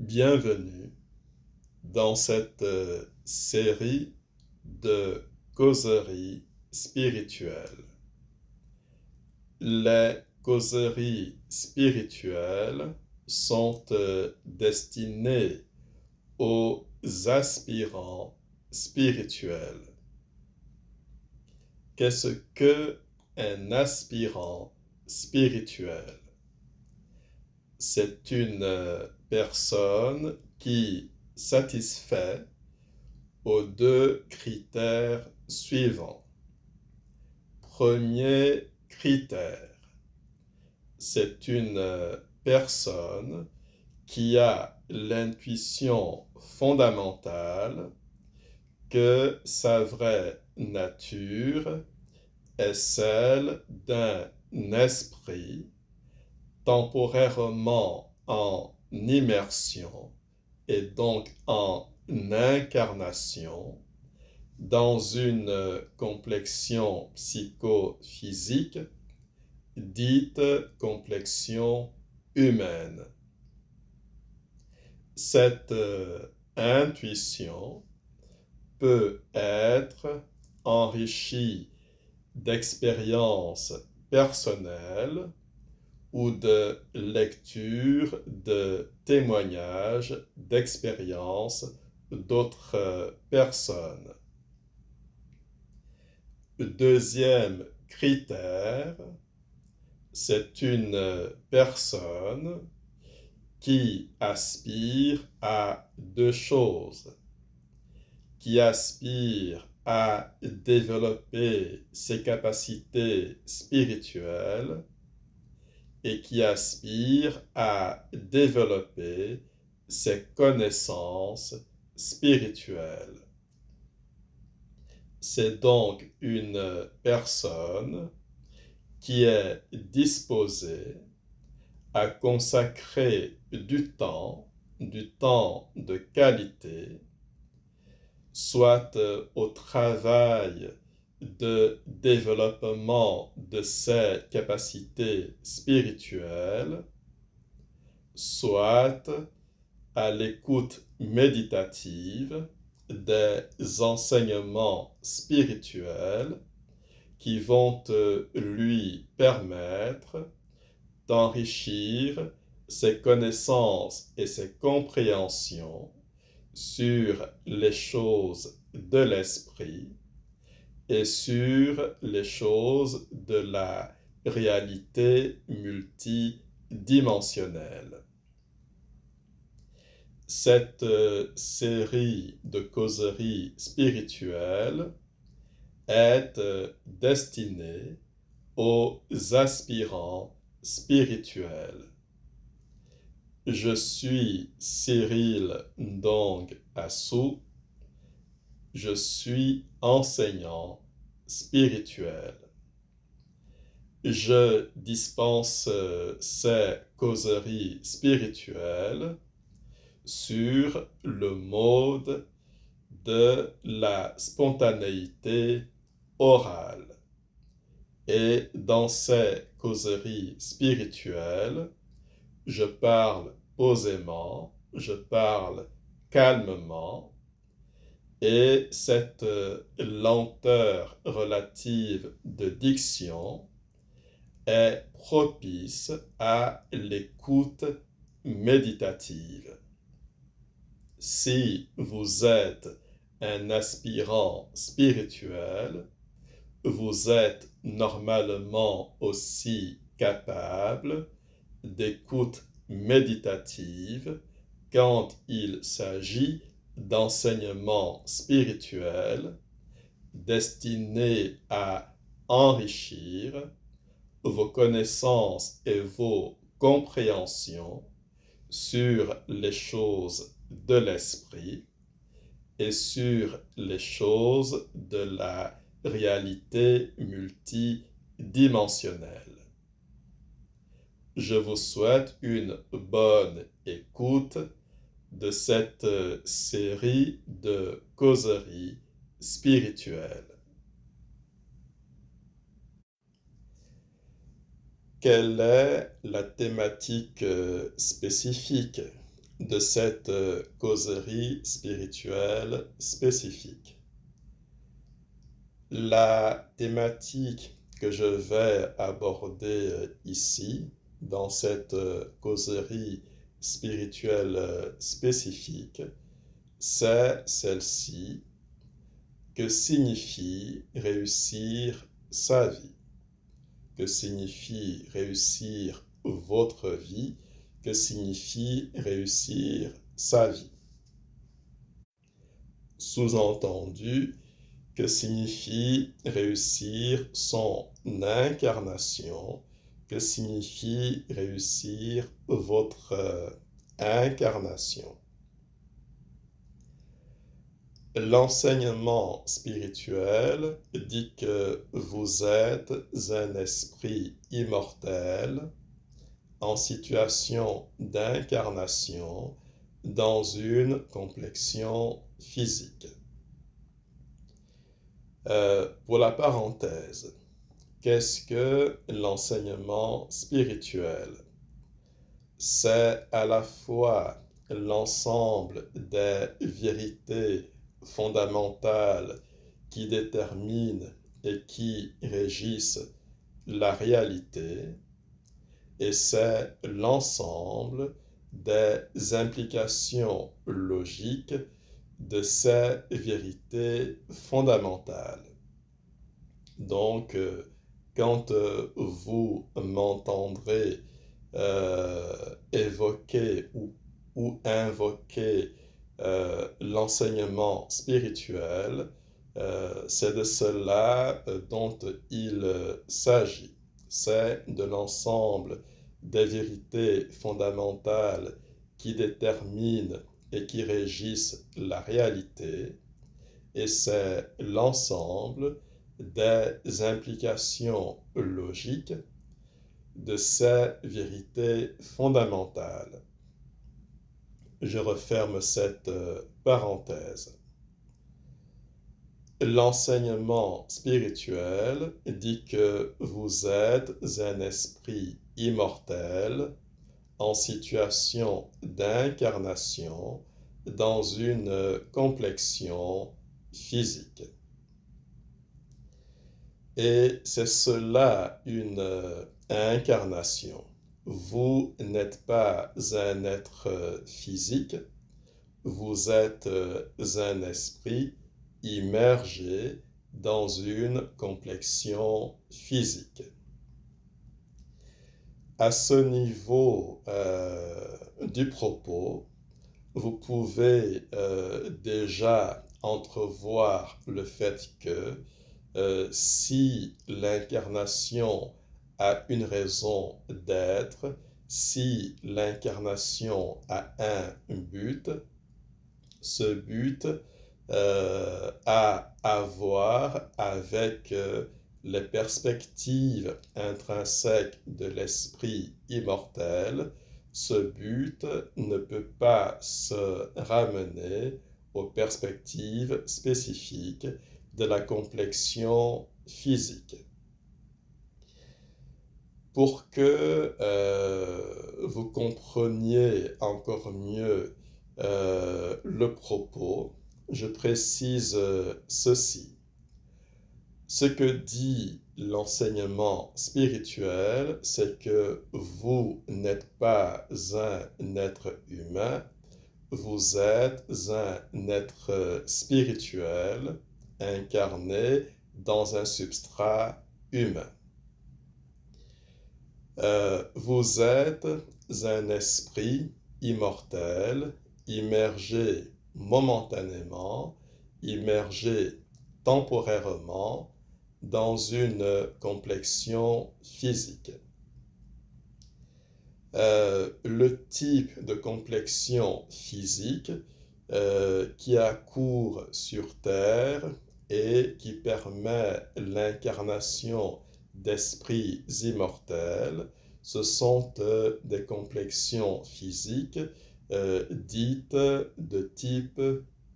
Bienvenue dans cette série de causeries spirituelles. Les causeries spirituelles sont destinées aux aspirants spirituels. Qu'est-ce qu'un aspirant spirituel? C'est une personne qui satisfait aux deux critères suivants. Premier critère, c'est une personne qui a l'intuition fondamentale que sa vraie nature est celle d'un esprit temporairement en immersion et donc en incarnation dans une complexion psychophysique dite complexion humaine. Cette intuition peut être enrichie d'expériences personnelles ou de lecture de témoignages d'expériences d'autres personnes. Le deuxième critère, c'est une personne qui aspire à deux choses, qui aspire à développer ses capacités spirituelles et qui aspire à développer ses connaissances spirituelles. C'est donc une personne qui est disposée à consacrer du temps de qualité, soit au travail de développement de ses capacités spirituelles, soit à l'écoute méditative des enseignements spirituels qui vont lui permettre d'enrichir ses connaissances et ses compréhensions sur les choses de l'esprit et sur les choses de la réalité multidimensionnelle. Cette série de causeries spirituelles est destinée aux aspirants spirituels. Je suis Cyril Ndong Assou. Je suis enseignant spirituel. Je dispense ces causeries spirituelles sur le mode de la spontanéité orale. Et dans ces causeries spirituelles, je parle posément, je parle calmement, et cette lenteur relative de diction est propice à l'écoute méditative. Si vous êtes un aspirant spirituel, vous êtes normalement aussi capable d'écoute méditative quand il s'agit d'enseignements spirituels destinés à enrichir vos connaissances et vos compréhensions sur les choses de l'esprit et sur les choses de la réalité multidimensionnelle. Je vous souhaite une bonne écoute de cette série de causeries spirituelles. Quelle est la thématique spécifique de cette causerie spirituelle spécifique. La thématique que je vais aborder ici, dans cette causerie spirituelle spécifique, c'est celle-ci: que signifie réussir sa vie? Que signifie réussir votre vie? Que signifie réussir sa vie? Sous-entendu, que signifie réussir son incarnation? Que signifie réussir votre incarnation? L'enseignement spirituel dit que vous êtes un esprit immortel en situation d'incarnation dans une complexion physique. Pour la parenthèse, qu'est-ce que l'enseignement spirituel? C'est à la fois l'ensemble des vérités fondamentales qui déterminent et qui régissent la réalité, et c'est l'ensemble des implications logiques de ces vérités fondamentales. Donc, quand vous m'entendrez évoquer ou invoquer l'enseignement spirituel, c'est de cela dont il s'agit. C'est de l'ensemble des vérités fondamentales qui déterminent et qui régissent la réalité, et c'est l'ensemble des implications logiques de ces vérités fondamentales. Je referme cette parenthèse. L'enseignement spirituel dit que vous êtes un esprit immortel en situation d'incarnation dans une complexion physique. Et c'est cela une incarnation. Vous n'êtes pas un être physique, vous êtes un esprit immergé dans une complexion physique. À ce niveau du propos, vous pouvez déjà entrevoir le fait que si l'incarnation a une raison d'être, si l'incarnation a un but, ce but a à voir avec les perspectives intrinsèques de l'esprit immortel. Ce but ne peut pas se ramener aux perspectives spécifiques de la complexion physique. Pour que vous compreniez encore mieux le propos, je précise ceci. Ce que dit l'enseignement spirituel, c'est que vous n'êtes pas un être humain, vous êtes un être spirituel incarné dans un substrat humain. Vous êtes un esprit immortel, immergé momentanément, immergé temporairement dans une complexion physique. Le type de complexion physique qui a cours sur Terre et qui permet l'incarnation d'esprits immortels, ce sont des complexions physiques dites de type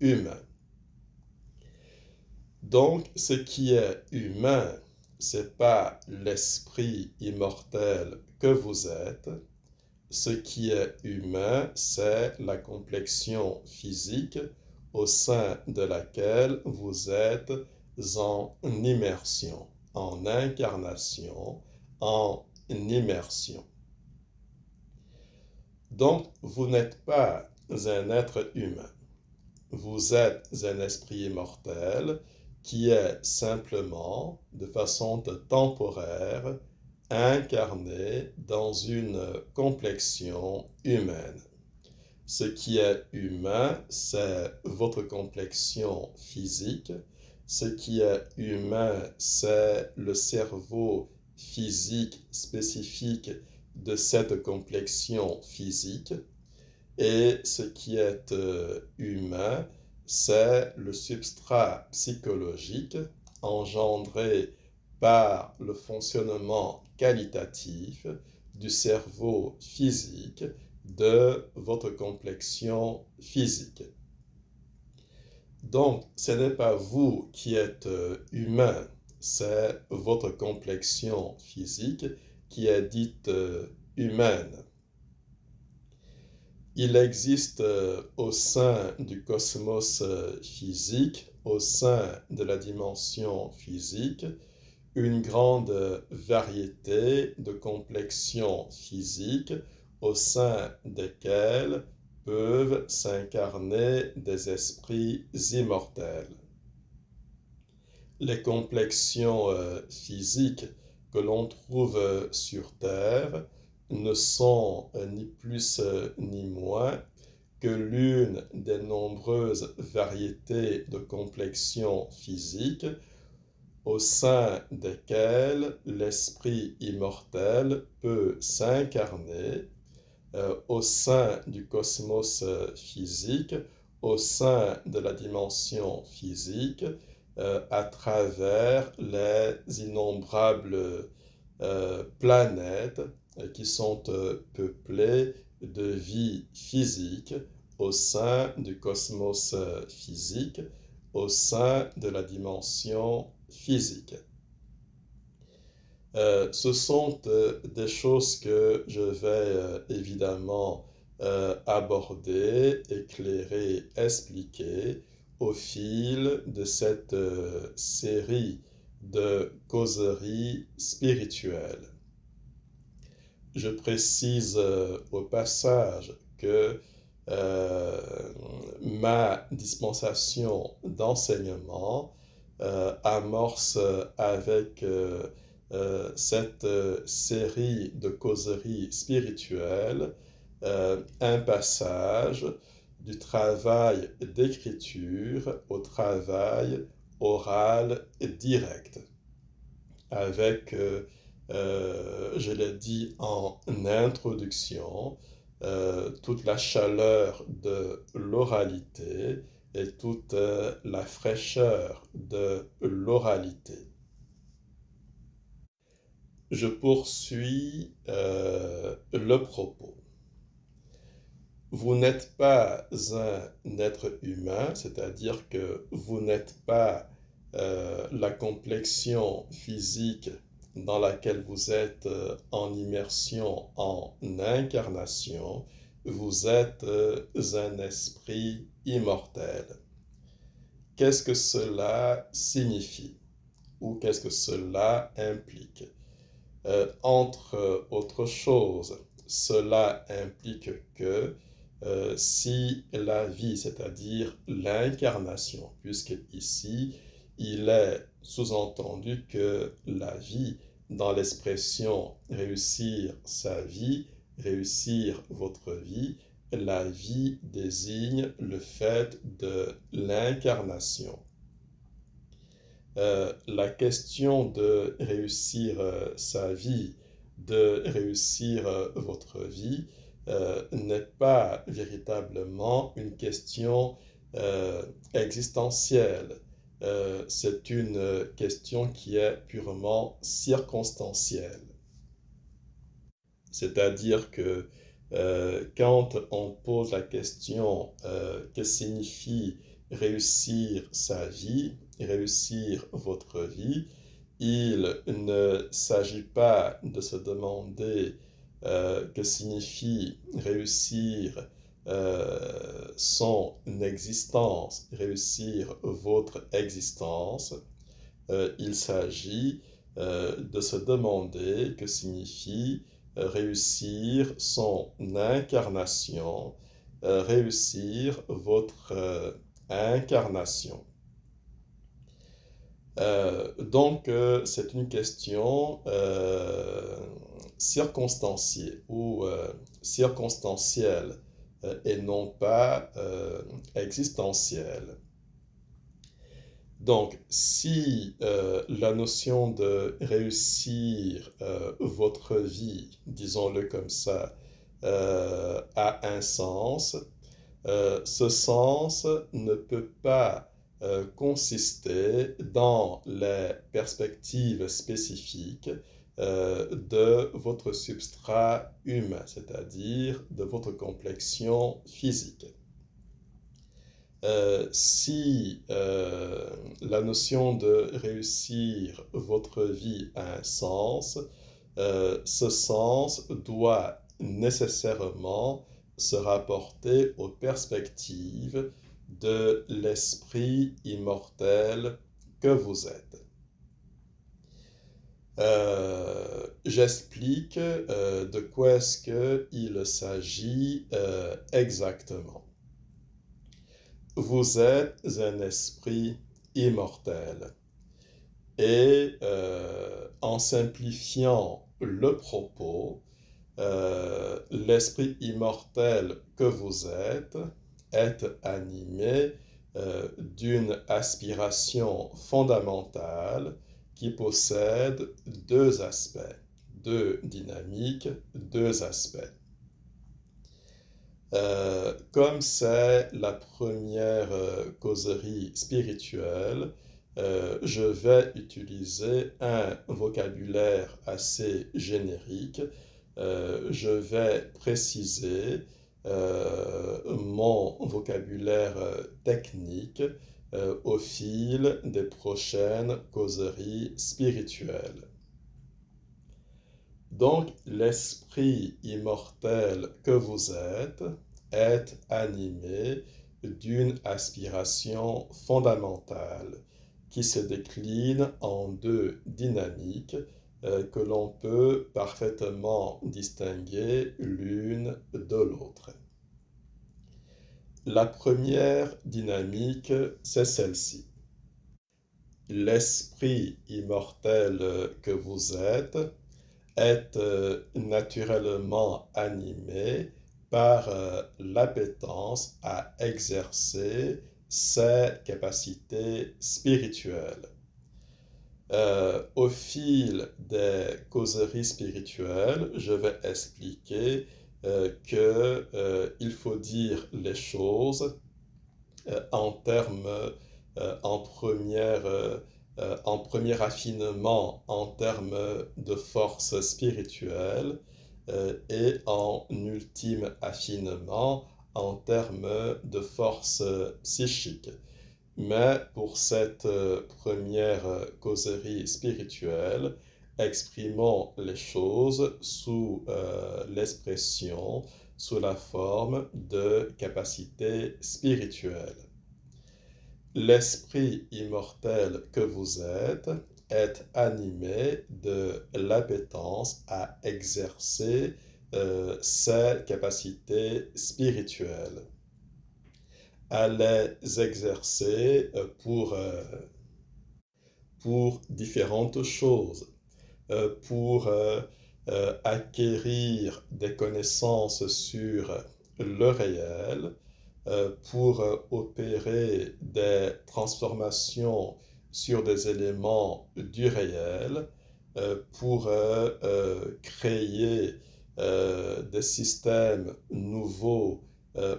humain. Donc, ce qui est humain, c'est pas l'esprit immortel que vous êtes, Ce qui est humain, c'est la complexion physique au sein de laquelle vous êtes en immersion, en incarnation, en immersion. Donc, vous n'êtes pas un être humain. Vous êtes un esprit immortel qui est simplement, de façon temporaire, incarné dans une complexion humaine. Ce qui est humain, c'est votre complexion physique. Ce qui est humain, c'est le cerveau physique spécifique de cette complexion physique. Et ce qui est humain, c'est le substrat psychologique engendré par le fonctionnement qualitatif du cerveau physique de votre complexion physique. Donc, ce n'est pas vous qui êtes humain, c'est votre complexion physique qui est dite humaine. Il existe au sein du cosmos physique, au sein de la dimension physique, une grande variété de complexions physiques au sein desquelles peuvent s'incarner des esprits immortels. Les complexions physiques que l'on trouve sur Terre ne sont ni plus ni moins que l'une des nombreuses variétés de complexions physiques au sein desquelles l'esprit immortel peut s'incarner au sein du cosmos physique, au sein de la dimension physique, à travers les innombrables planètes qui sont peuplées de vie physique au sein du cosmos physique, au sein de la dimension physique. Ce sont des choses que je vais évidemment aborder, éclairer, expliquer au fil de cette série de causeries spirituelles. Je précise au passage que ma dispensation d'enseignement amorce avec cette série de causeries spirituelles un passage du travail d'écriture au travail oral direct, avec, je l'ai dit en introduction, toute la chaleur de l'oralité et toute la fraîcheur de l'oralité. Je poursuis le propos. Vous n'êtes pas un être humain, c'est-à-dire que vous n'êtes pas la complexion physique dans laquelle vous êtes en immersion, en incarnation. Vous êtes un esprit immortel. Qu'est-ce que cela signifie? Ou qu'est-ce que cela implique? Entre autres choses, cela implique que si la vie, c'est-à-dire l'incarnation, puisque ici, il est sous-entendu que la vie, dans l'expression réussir sa vie, réussir votre vie, la vie désigne le fait de l'incarnation. La question de réussir sa vie, de réussir votre vie, n'est pas véritablement une question existentielle. C'est une question qui est purement circonstancielle. C'est-à-dire que quand on pose la question que signifie réussir sa vie, réussir votre vie, il ne s'agit pas de se demander que signifie réussir son existence, réussir votre existence, il s'agit de se demander que signifie réussir son incarnation, réussir votre incarnation. Donc, c'est une question circonstanciée ou circonstancielle et non pas existentielle. Donc, si la notion de réussir votre vie, disons-le comme ça, a un sens, ce sens ne peut pas consister dans les perspectives spécifiques de votre substrat humain, c'est-à-dire de votre complexion physique. Si la notion de réussir votre vie a un sens, ce sens doit nécessairement se rapporter aux perspectives de l'esprit immortel que vous êtes. J'explique de quoi est-ce qu'il s'agit exactement. Vous êtes un esprit immortel et en simplifiant le propos, l'esprit immortel que vous êtes est animé d'une aspiration fondamentale qui possède deux aspects, deux dynamiques, deux aspects. Comme c'est la première causerie spirituelle, je vais utiliser un vocabulaire assez générique. Je vais préciser mon vocabulaire technique au fil des prochaines causeries spirituelles. Donc, l'esprit immortel que vous êtes est animé d'une aspiration fondamentale qui se décline en deux dynamiques que l'on peut parfaitement distinguer l'une de l'autre. La première dynamique, c'est celle-ci. L'esprit immortel que vous êtes est naturellement animé par l'appétence à exercer ses capacités spirituelles. Au fil des causeries spirituelles, je vais expliquer qu'il faut dire les choses en termes, en premier affinement en termes de force spirituelle et en ultime affinement en termes de force psychique. Mais pour cette première causerie spirituelle, exprimons les choses sous l'expression, sous la forme de capacité spirituelle. L'esprit immortel que vous êtes est animé de l'appétence à exercer ses capacités spirituelles, à les exercer pour différentes choses, pour acquérir des connaissances sur le réel, pour opérer des transformations sur des éléments du réel, pour créer des systèmes nouveaux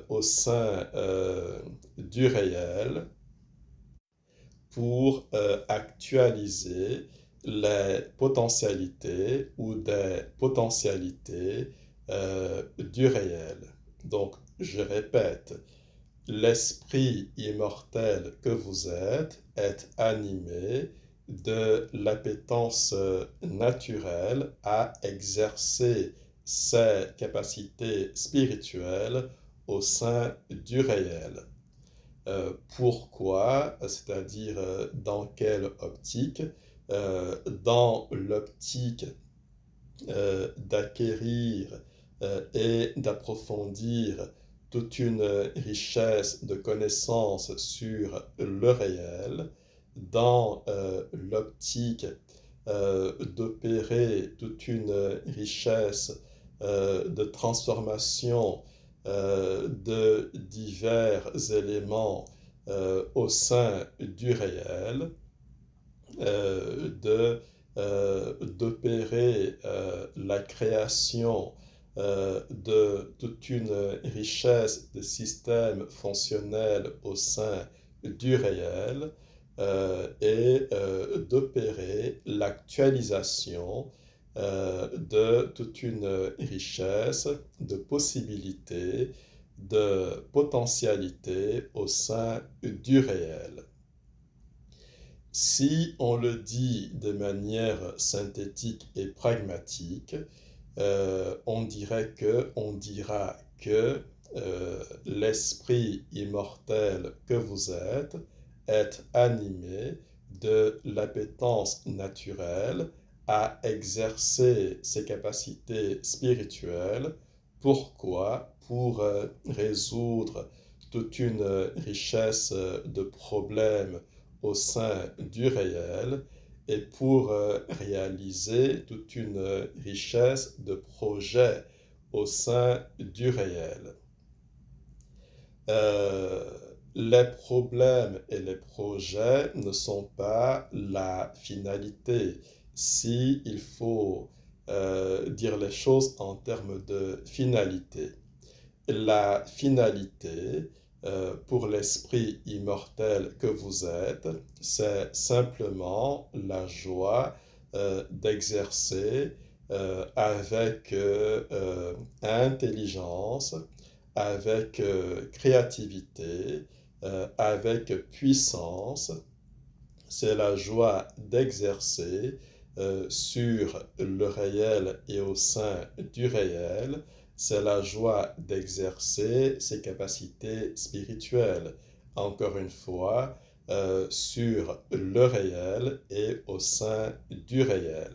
au sein du réel, pour actualiser les potentialités ou des potentialités du réel. Donc, je répète, l'esprit immortel que vous êtes est animé de l'appétence naturelle à exercer ses capacités spirituelles au sein du réel. Pourquoi? C'est-à-dire dans quelle optique? Dans l'optique d'acquérir et d'approfondir toute une richesse de connaissances sur le réel, dans l'optique d'opérer toute une richesse de transformation de divers éléments au sein du réel, d'opérer la création de toute une richesse de systèmes fonctionnels au sein du réel et d'opérer l'actualisation de toute une richesse de possibilités, de potentialités au sein du réel. Si on le dit de manière synthétique et pragmatique, on dira que l'esprit immortel que vous êtes est animé de l'appétence naturelle à exercer ses capacités spirituelles. Pourquoi? Pour résoudre toute une richesse de problèmes au sein du réel et pour réaliser toute une richesse de projets au sein du réel. Les problèmes et les projets ne sont pas la finalité. Si il faut dire les choses en termes de finalité, la finalité pour l'esprit immortel que vous êtes, c'est simplement la joie d'exercer avec intelligence, avec créativité, avec puissance. C'est la joie d'exercer sur le réel et au sein du réel. C'est la joie d'exercer ses capacités spirituelles, encore une fois, sur le réel et au sein du réel.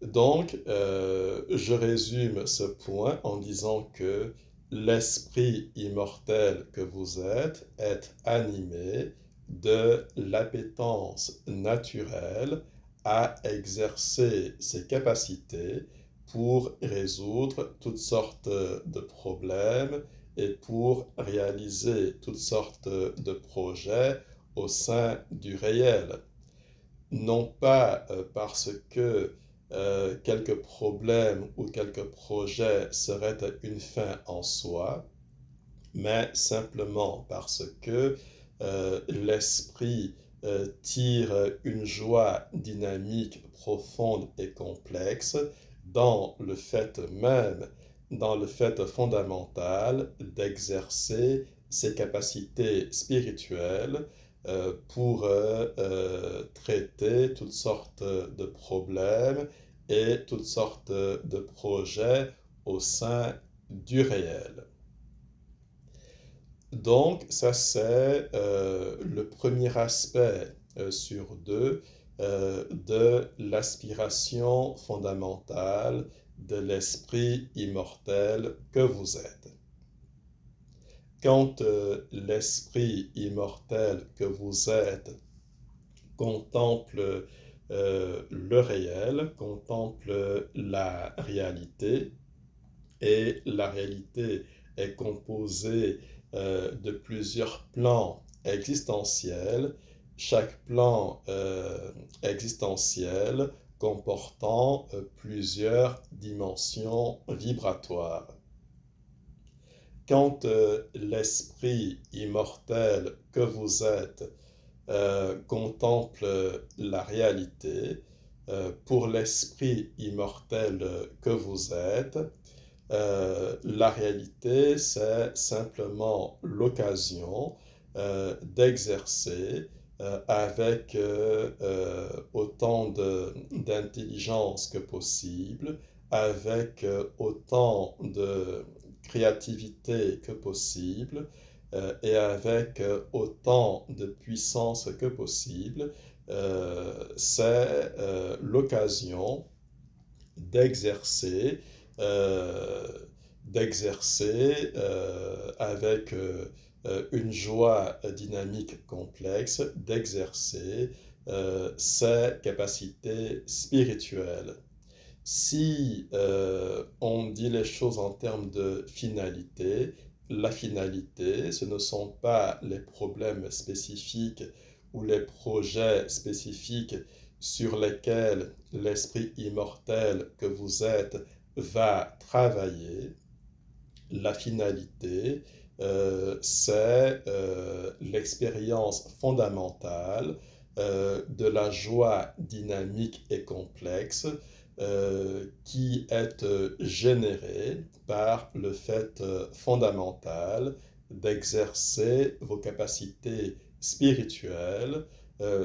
Donc, je résume ce point en disant que l'esprit immortel que vous êtes est animé de l'appétence naturelle à exercer ses capacités pour résoudre toutes sortes de problèmes et pour réaliser toutes sortes de projets au sein du réel. Non pas parce que quelques problèmes ou quelques projets seraient une fin en soi, mais simplement parce que l'esprit tire une joie dynamique, profonde et complexe dans le fait même, dans le fait fondamental d'exercer ses capacités spirituelles pour traiter toutes sortes de problèmes et toutes sortes de projets au sein du réel. Donc, ça c'est le premier aspect sur deux de l'aspiration fondamentale de l'esprit immortel que vous êtes. Quand l'esprit immortel que vous êtes contemple le réel, contemple la réalité, et la réalité est composée de plusieurs plans existentiels, chaque plan existentiel comportant plusieurs dimensions vibratoires. Quand l'esprit immortel que vous êtes contemple la réalité, pour l'esprit immortel que vous êtes, la réalité, c'est simplement l'occasion d'exercer avec autant d'intelligence que possible, avec autant de créativité que possible et avec autant de puissance que possible, c'est l'occasion d'exercer, euh, avec une joie dynamique complexe, d'exercer ses capacités spirituelles. Si on dit les choses en termes de finalité, la finalité, ce ne sont pas les problèmes spécifiques ou les projets spécifiques sur lesquels l'esprit immortel que vous êtes va travailler. La finalité, c'est l'expérience fondamentale de la joie dynamique et complexe qui est générée par le fait fondamental d'exercer vos capacités spirituelles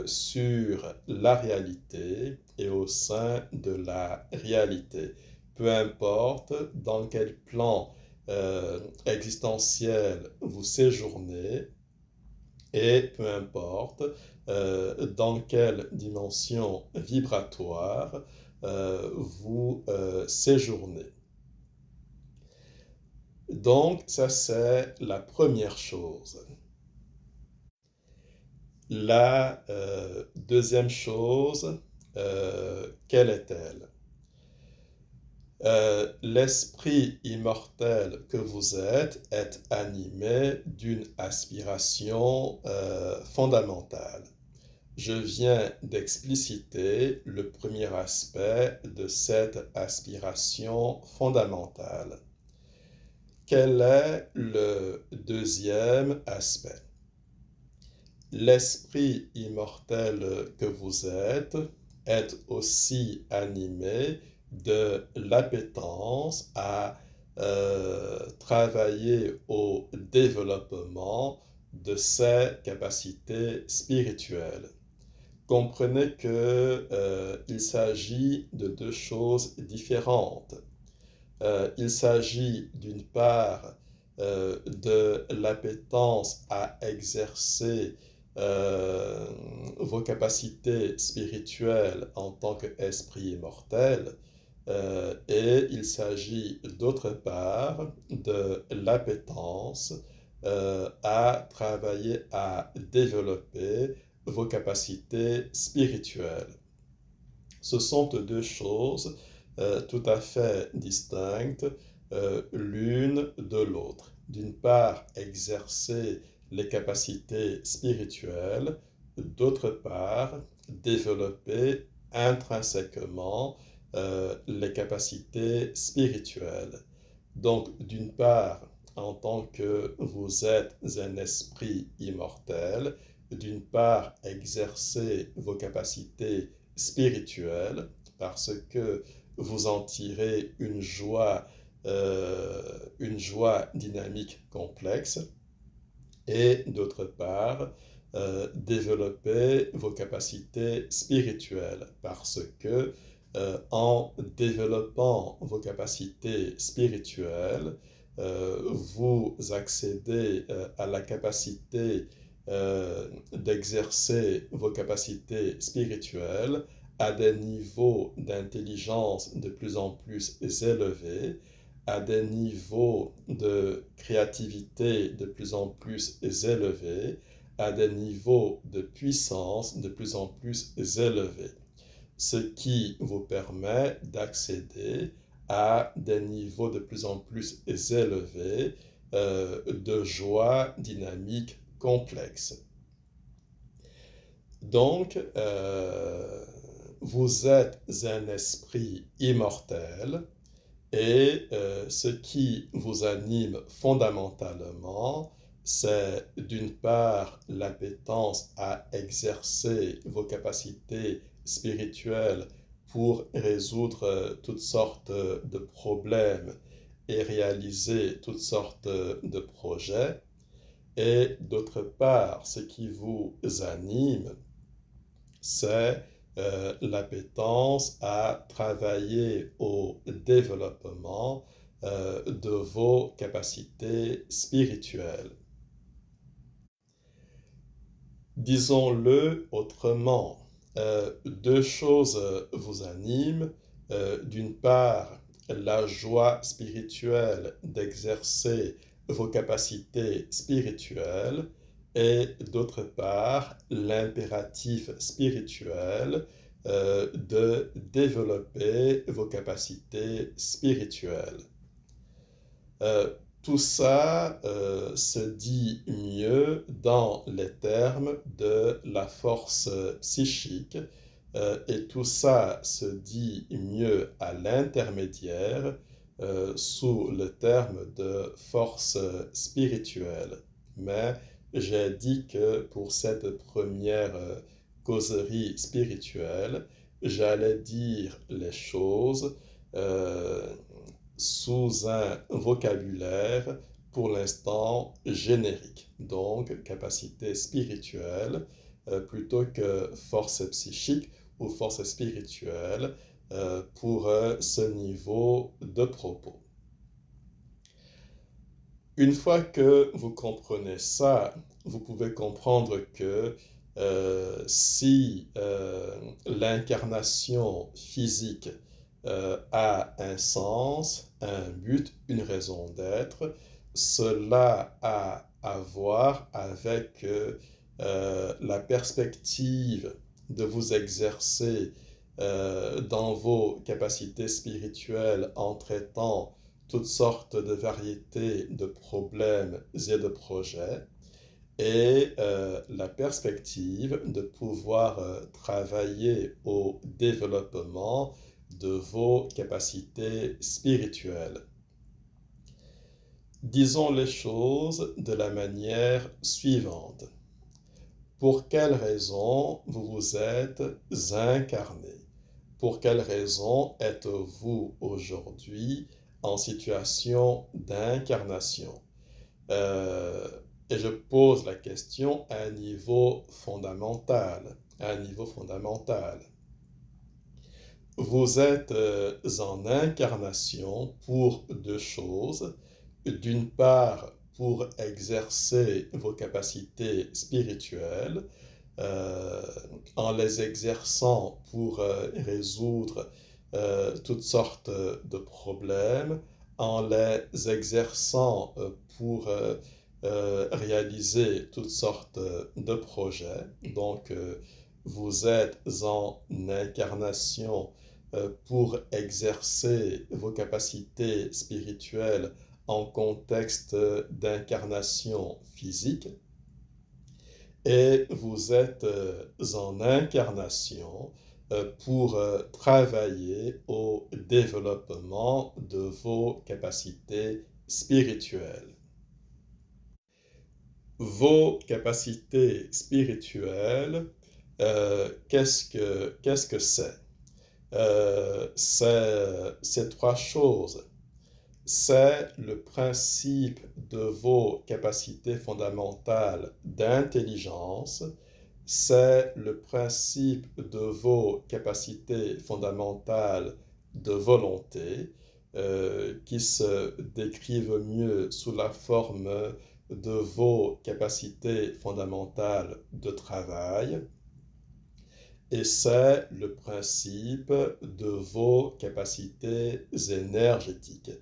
sur la réalité et au sein de la réalité. Peu importe dans quel plan existentiel vous séjournez et peu importe dans quelle dimension vibratoire vous séjournez. Donc, ça c'est la première chose. La deuxième chose, quelle est-elle? L'esprit immortel que vous êtes est animé d'une aspiration fondamentale. Je viens d'expliciter le premier aspect de cette aspiration fondamentale. Quel est le deuxième aspect? L'esprit immortel que vous êtes est aussi animé de l'appétence à travailler au développement de ses capacités spirituelles. Comprenez qu'il s'agit de deux choses différentes. Il s'agit d'une part de l'appétence à exercer vos capacités spirituelles en tant qu'esprit immortel, et il s'agit d'autre part de l'appétence à travailler à développer vos capacités spirituelles. Ce sont deux choses tout à fait distinctes l'une de l'autre. D'une part, exercer les capacités spirituelles, d'autre part, développer intrinsèquement les capacités spirituelles. Donc, d'une part, en tant que vous êtes un esprit immortel, d'une part, exercer vos capacités spirituelles parce que vous en tirez une joie dynamique complexe, et d'autre part, développer vos capacités spirituelles parce que en développant vos capacités spirituelles, vous accédez à la capacité d'exercer vos capacités spirituelles à des niveaux d'intelligence de plus en plus élevés, à des niveaux de créativité de plus en plus élevés, à des niveaux de puissance de plus en plus élevés, ce qui vous permet d'accéder à des niveaux de plus en plus élevés de joie dynamique complexe. Donc, vous êtes un esprit immortel et ce qui vous anime fondamentalement, c'est d'une part l'appétence à exercer vos capacités spirituelles pour résoudre toutes sortes de problèmes et réaliser toutes sortes de projets, et d'autre part, ce qui vous anime, c'est l'appétence à travailler au développement de vos capacités spirituelles. Disons-le autrement, deux choses vous animent. D'une part, la joie spirituelle d'exercer vos capacités spirituelles et d'autre part, l'impératif spirituel de développer vos capacités spirituelles. Tout ça se dit mieux dans les termes de la force psychique et tout ça se dit mieux à l'intermédiaire sous le terme de force spirituelle. Mais j'ai dit que pour cette première causerie spirituelle, j'allais dire les choses sous un vocabulaire pour l'instant générique, donc capacité spirituelle plutôt que force psychique ou force spirituelle pour ce niveau de propos. Une fois que vous comprenez ça, vous pouvez comprendre que si l'incarnation physique a un sens, un but, une raison d'être, cela a à voir avec la perspective de vous exercer dans vos capacités spirituelles en traitant toutes sortes de variétés de problèmes et de projets, et la perspective de pouvoir travailler au développement de vos capacités spirituelles. Disons les choses de la manière suivante. Pour quelle raison vous vous êtes incarné? Pour quelle raison êtes-vous aujourd'hui en situation d'incarnation? Et je pose la question à un niveau fondamental. Vous êtes en incarnation pour deux choses. D'une part, pour exercer vos capacités spirituelles, en les exerçant pour résoudre toutes sortes de problèmes, en les exerçant pour réaliser toutes sortes de projets. Donc, vous êtes en incarnation pour exercer vos capacités spirituelles en contexte d'incarnation physique. Et vous êtes en incarnation pour travailler au développement de vos capacités spirituelles. Vos capacités spirituelles, qu'est-ce que c'est? C'est trois choses. C'est le principe de vos capacités fondamentales d'intelligence, c'est le principe de vos capacités fondamentales de volonté, qui se décrivent mieux sous la forme de vos capacités fondamentales de travail, et c'est le principe de vos capacités énergétiques.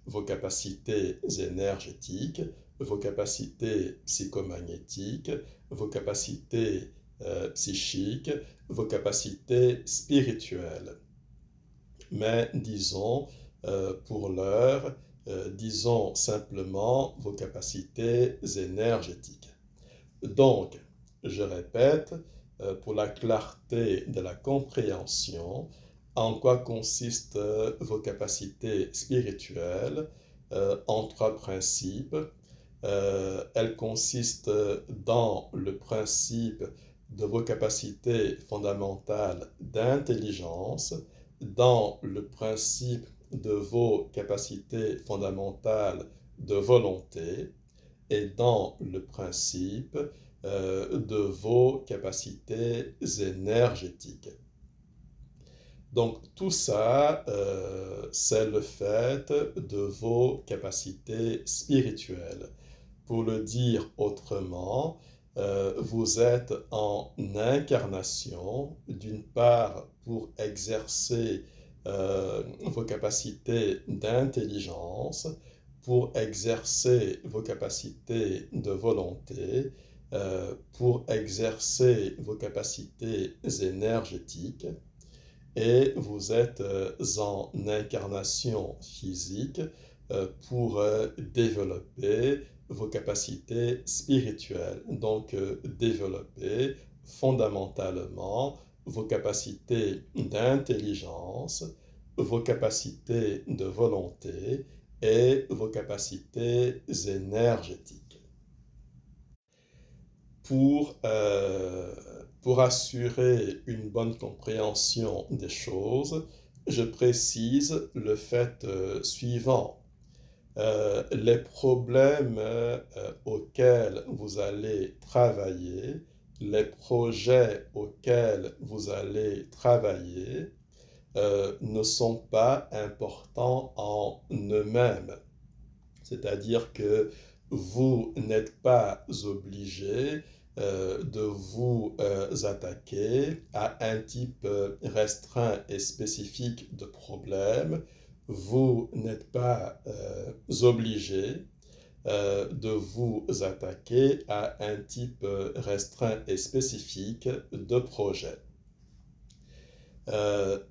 Vos capacités énergétiques, vos capacités psychomagnétiques, vos capacités psychiques, vos capacités spirituelles. Mais disons, pour l'heure, disons simplement vos capacités énergétiques. Donc, je répète, pour la clarté de la compréhension, en quoi consistent vos capacités spirituelles en trois principes. Elles consistent dans le principe de vos capacités fondamentales d'intelligence, dans le principe de vos capacités fondamentales de volonté et dans le principe de vos capacités énergétiques. Donc tout ça, c'est le fait de vos capacités spirituelles. Pour le dire autrement, vous êtes en incarnation, d'une part pour exercer vos capacités d'intelligence, pour exercer vos capacités de volonté, pour exercer vos capacités énergétiques, et vous êtes en incarnation physique pour développer vos capacités spirituelles. Donc, développer fondamentalement vos capacités d'intelligence, vos capacités de volonté et vos capacités énergétiques. Pour, euh, pour assurer une bonne compréhension des choses, je précise le fait suivant. Les problèmes auxquels vous allez travailler, les projets auxquels vous allez travailler ne sont pas importants en eux-mêmes. C'est-à-dire que vous n'êtes pas obligé de vous attaquer à un type restreint et spécifique de problème. Vous n'êtes pas obligé de vous attaquer à un type restreint et spécifique de projet.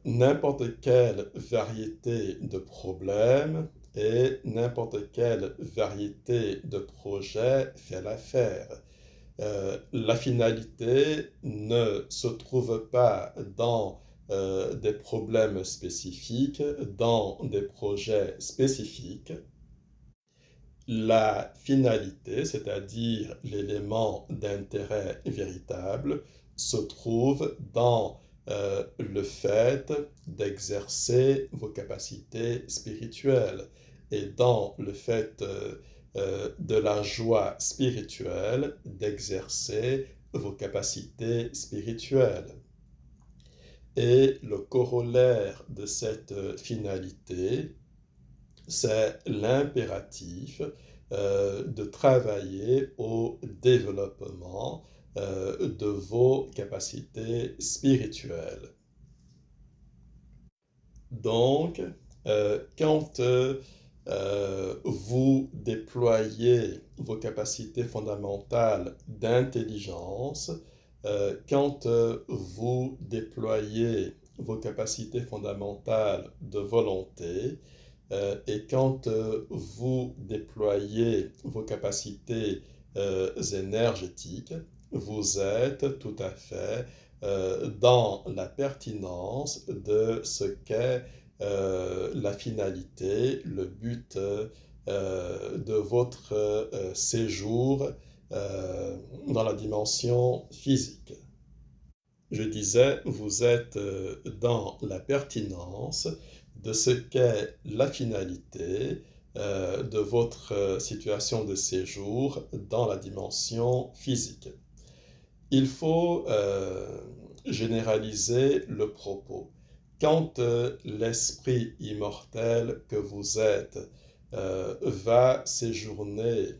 N'importe quelle variété de problèmes et n'importe quelle variété de projet fait l'affaire. La finalité ne se trouve pas dans des problèmes spécifiques, dans des projets spécifiques. La finalité, c'est-à-dire l'élément d'intérêt véritable, se trouve dans le fait d'exercer vos capacités spirituelles et dans le fait de la joie spirituelle d'exercer vos capacités spirituelles. Et le corollaire de cette finalité, c'est l'impératif de travailler au développement de vos capacités spirituelles. Donc, quand vous déployez vos capacités fondamentales d'intelligence, quand vous déployez vos capacités fondamentales de volonté, et quand vous déployez vos capacités énergétiques, vous êtes tout à fait dans la pertinence de ce qu'est la finalité, le but de votre séjour dans la dimension physique. Je disais, vous êtes dans la pertinence de ce qu'est la finalité de votre situation de séjour dans la dimension physique. Il faut généraliser le propos. Quand l'esprit immortel que vous êtes va séjourner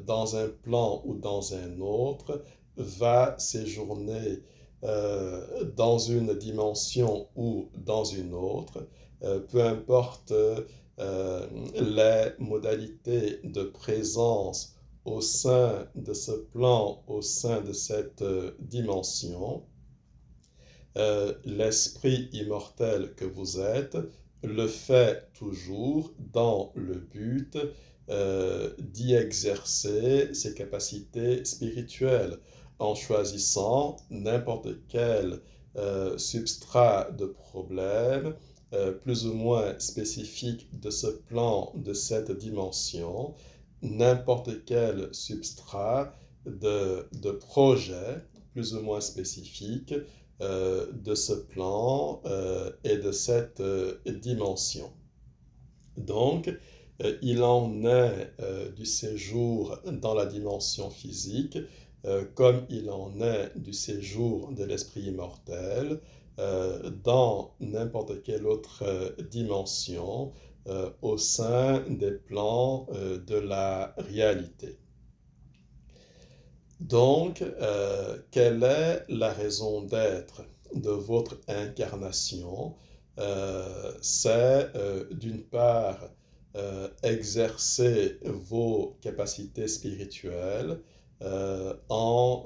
dans un plan ou dans un autre, va séjourner dans une dimension ou dans une autre, peu importe les modalités de présence au sein de ce plan, au sein de cette dimension, l'esprit immortel que vous êtes le fait toujours dans le but d'y exercer ses capacités spirituelles en choisissant n'importe quel substrat de problème plus ou moins spécifique de ce plan, de cette dimension, n'importe quel substrat de projet plus ou moins spécifique de ce plan et de cette dimension. Donc, il en est du séjour dans la dimension physique, comme il en est du séjour de l'esprit immortel dans n'importe quelle autre dimension au sein des plans de la réalité. Donc, quelle est la raison d'être de votre incarnation? C'est d'une part exercer vos capacités spirituelles en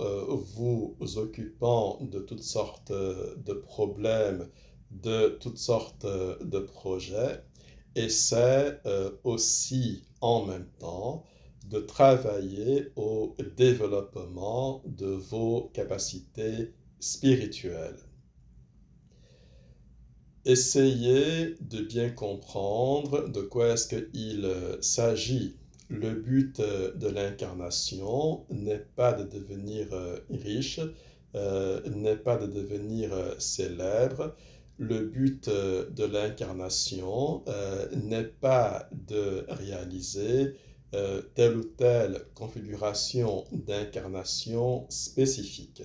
vous occupant de toutes sortes de problèmes, de toutes sortes de projets, et c'est aussi en même temps de travailler au développement de vos capacités spirituelles. Essayez de bien comprendre de quoi est-ce qu'il s'agit. Le but de l'incarnation n'est pas de devenir riche, n'est pas de devenir célèbre. Le but de l'incarnation n'est pas de réaliser telle ou telle configuration d'incarnation spécifique.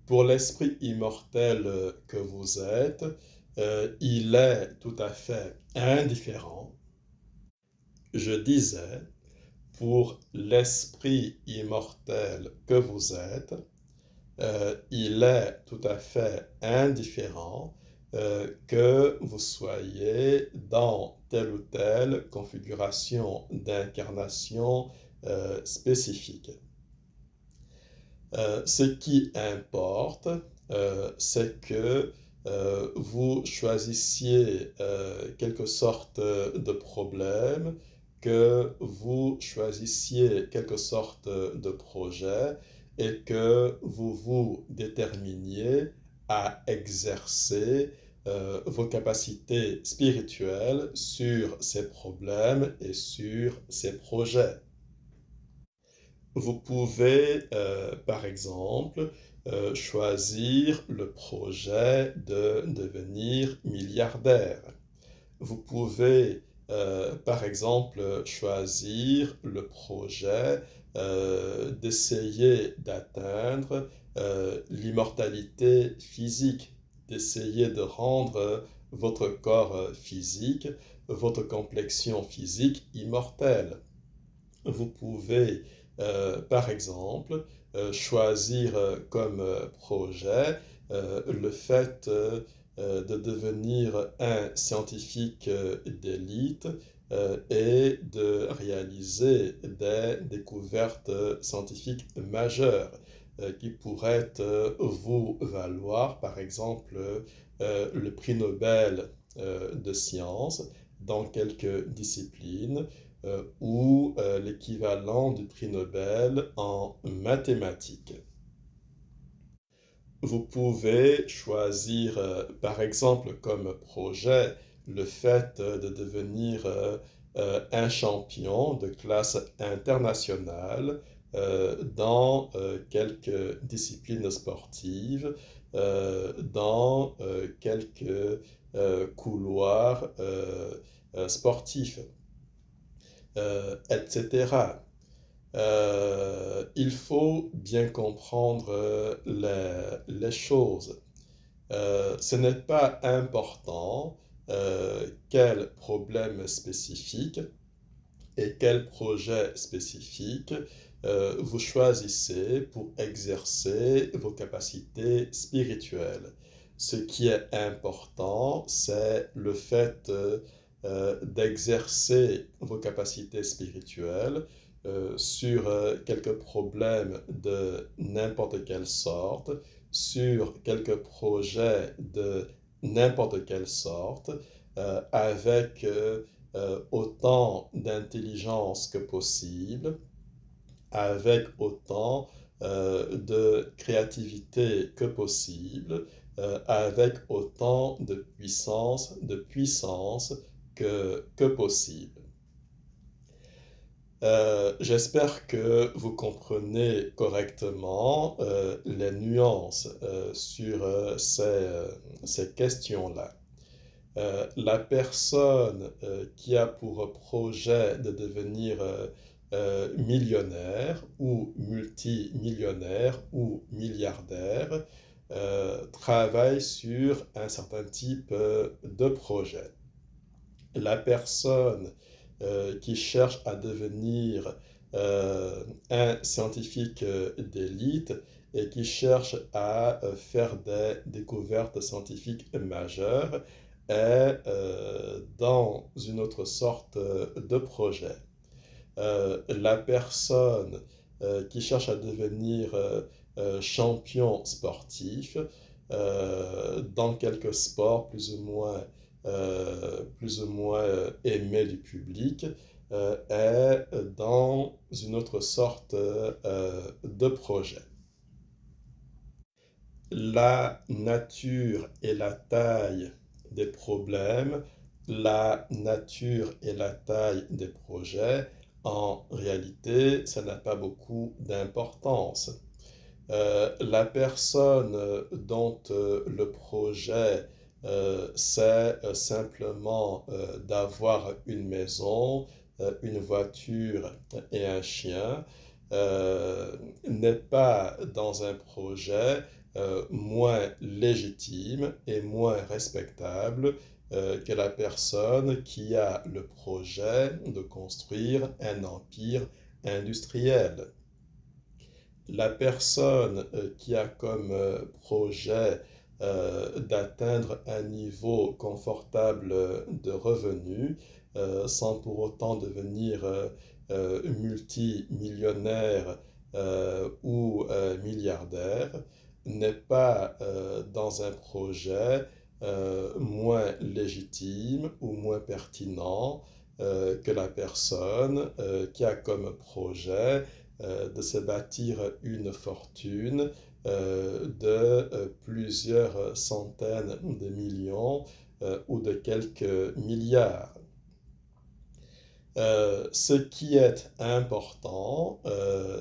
Pour l'esprit immortel que vous êtes, il est tout à fait indifférent. Je disais, pour l'esprit immortel que vous êtes, il est tout à fait indifférent que vous soyez dans telle ou telle configuration d'incarnation spécifique. Ce qui importe, c'est que vous choisissiez quelque sorte de problème, que vous choisissiez quelque sorte de projet et que vous vous déterminiez à exercer vos capacités spirituelles sur ces problèmes et sur ces projets. Vous pouvez, par exemple, choisir le projet de devenir milliardaire. Vous pouvez, par exemple, choisir le projet d'essayer d'atteindre l'immortalité physique, d'essayer de rendre votre corps physique, votre complexion physique immortelle. Vous pouvez, par exemple, choisir comme projet le fait de devenir un scientifique d'élite et de réaliser des découvertes scientifiques majeures qui pourraient vous valoir, par exemple, le prix Nobel de sciences dans quelques disciplines ou l'équivalent du prix Nobel en mathématiques. Vous pouvez choisir, par exemple, comme projet le fait de devenir un champion de classe internationale dans quelques disciplines sportives, dans quelques couloirs sportifs, etc. Il faut bien comprendre les choses. Ce n'est pas important quel problème spécifique et quel projet spécifique vous choisissez pour exercer vos capacités spirituelles. Ce qui est important, c'est le fait d'exercer vos capacités spirituelles sur quelques problèmes de n'importe quelle sorte, sur quelques projets de n'importe quelle sorte, avec autant d'intelligence que possible, avec autant de créativité que possible, avec autant de puissance que possible. J'espère que vous comprenez correctement les nuances sur ces questions-là. La personne qui a pour projet de devenir millionnaire ou multimillionnaire ou milliardaire travaille sur un certain type de projet. La personne qui cherche à devenir un scientifique d'élite et qui cherche à faire des découvertes scientifiques majeures est dans une autre sorte de projet. La personne qui cherche à devenir champion sportif dans quelques sports plus ou moins aimé du public est dans une autre sorte de projet. La nature et la taille des problèmes, la nature et la taille des projets, en réalité, ça n'a pas beaucoup d'importance. La personne dont le projet c'est simplement d'avoir une maison, une voiture et un chien, n'est pas dans un projet moins légitime et moins respectable que la personne qui a le projet de construire un empire industriel. La personne qui a comme projet d'atteindre un niveau confortable de revenus sans pour autant devenir multimillionnaire ou milliardaire n'est pas dans un projet moins légitime ou moins pertinent que la personne qui a comme projet de se bâtir une fortune de plusieurs centaines de millions ou de quelques milliards. Ce qui est important,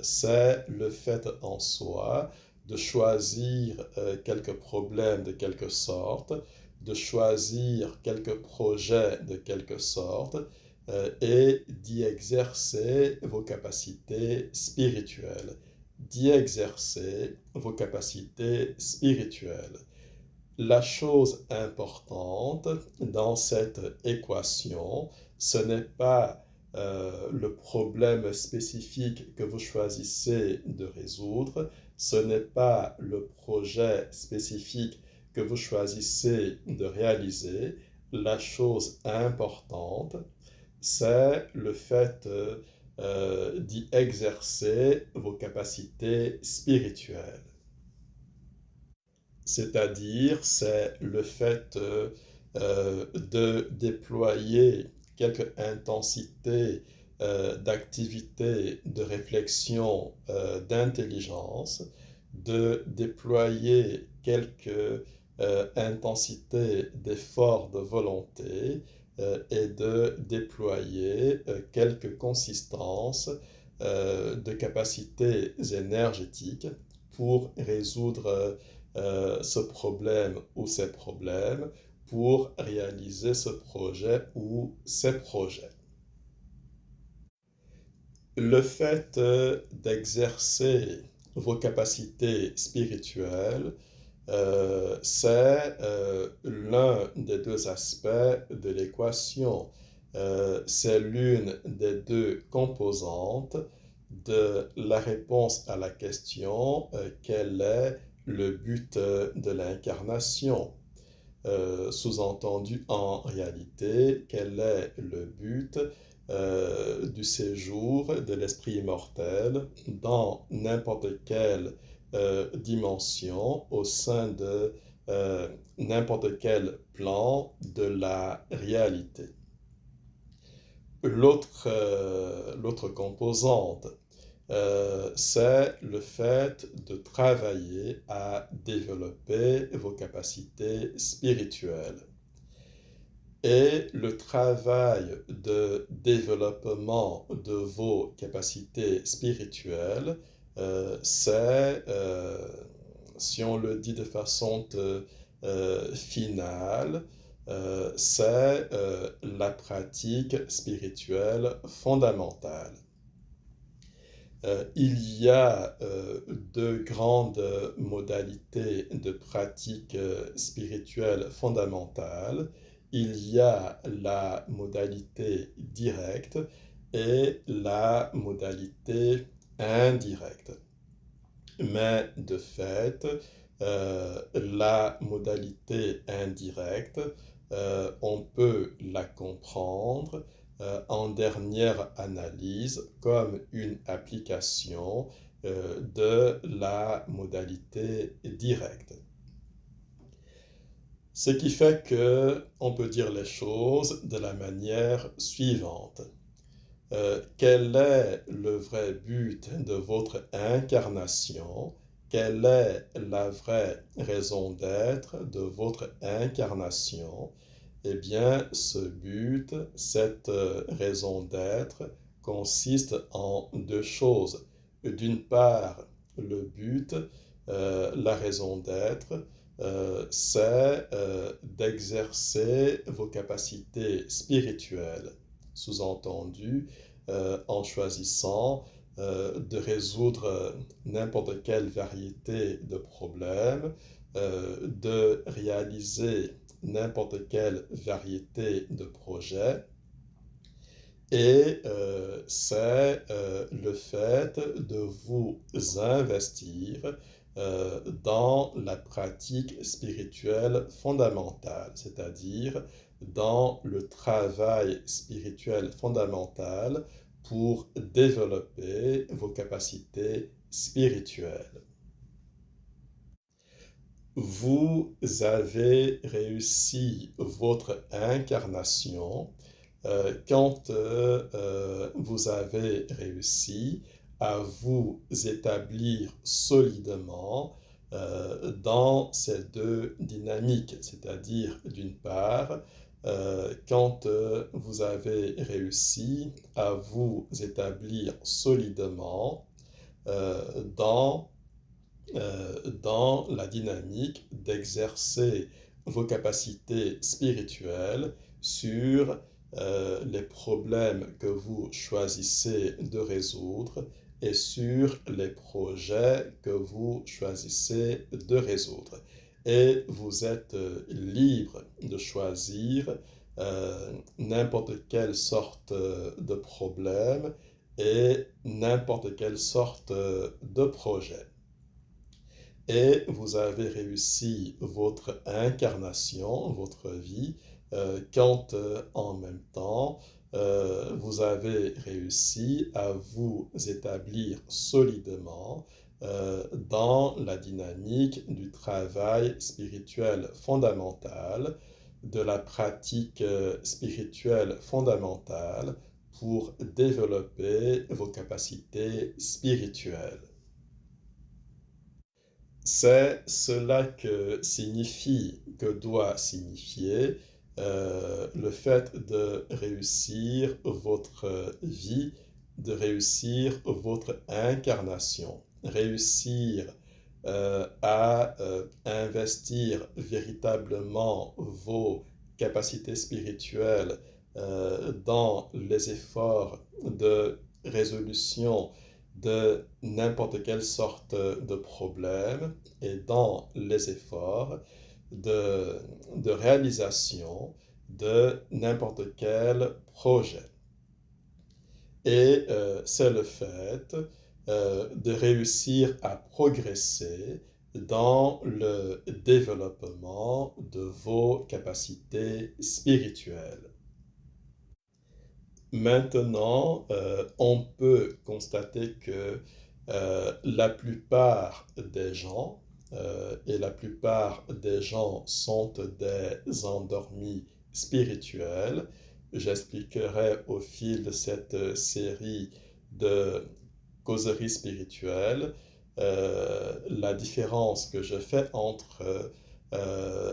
c'est le fait en soi de choisir quelques problèmes de quelque sorte, de choisir quelques projets de quelque sorte et d'y exercer vos capacités spirituelles. D'y exercer vos capacités spirituelles. La chose importante dans cette équation, ce n'est pas le problème spécifique que vous choisissez de résoudre, ce n'est pas le projet spécifique que vous choisissez de réaliser. La chose importante, c'est le fait d'y exercer vos capacités spirituelles. C'est-à-dire, c'est le fait de déployer quelque intensité d'activité, de réflexion, d'intelligence, de déployer quelque intensité d'effort de volonté et de déployer quelque consistance de capacités énergétiques pour résoudre ce problème ou ces problèmes, pour réaliser ce projet ou ces projets. Le fait d'exercer vos capacités spirituelles, c'est l'un des deux aspects de l'équation. C'est l'une des deux composantes de la réponse à la question quel est le but de l'incarnation. Sous-entendu en réalité, quel est le but du séjour de l'esprit immortel dans n'importe quelle dimension au sein de n'importe quel plan de la réalité. L'autre composante, c'est le fait de travailler à développer vos capacités spirituelles. Et le travail de développement de vos capacités spirituelles, c'est, si on le dit de façon finale, c'est la pratique spirituelle fondamentale. Il y a deux grandes modalités de pratique spirituelle fondamentale. Il y a la modalité directe et la modalité indirecte. Mais de fait, la modalité indirecte, on peut la comprendre en dernière analyse comme une application de la modalité directe. Ce qui fait que on peut dire les choses de la manière suivante. Quel est le vrai but de votre incarnation? Quelle est la vraie raison d'être de votre incarnation? Eh bien, ce but, cette raison d'être, consiste en deux choses. D'une part, le but, la raison d'être, c'est d'exercer vos capacités spirituelles, sous-entendu, en choisissant de résoudre n'importe quelle variété de problèmes, de réaliser n'importe quelle variété de projets. Et c'est le fait de vous investir dans la pratique spirituelle fondamentale, c'est-à-dire dans le travail spirituel fondamental pour développer vos capacités spirituelles. Vous avez réussi votre incarnation quand vous avez réussi à vous établir solidement dans ces deux dynamiques, c'est-à-dire d'une part, quand vous avez réussi à vous établir solidement dans dans la dynamique d'exercer vos capacités spirituelles sur les problèmes que vous choisissez de résoudre et sur les projets que vous choisissez de résoudre. Et vous êtes libre de choisir n'importe quelle sorte de problème et n'importe quelle sorte de projet. Et vous avez réussi votre incarnation, votre vie, quand en même temps, vous avez réussi à vous établir solidement dans la dynamique du travail spirituel fondamental, de la pratique spirituelle fondamentale pour développer vos capacités spirituelles. C'est cela que signifie, que doit signifier le fait de réussir votre vie, de réussir votre incarnation, réussir à investir véritablement vos capacités spirituelles dans les efforts de résolution de n'importe quelle sorte de problème et dans les efforts de réalisation de n'importe quel projet. Et c'est le fait de réussir à progresser dans le développement de vos capacités spirituelles. Maintenant, on peut constater que la plupart des gens, et la plupart des gens sont des endormis spirituels. J'expliquerai au fil de cette série de causeries spirituelles la différence que je fais entre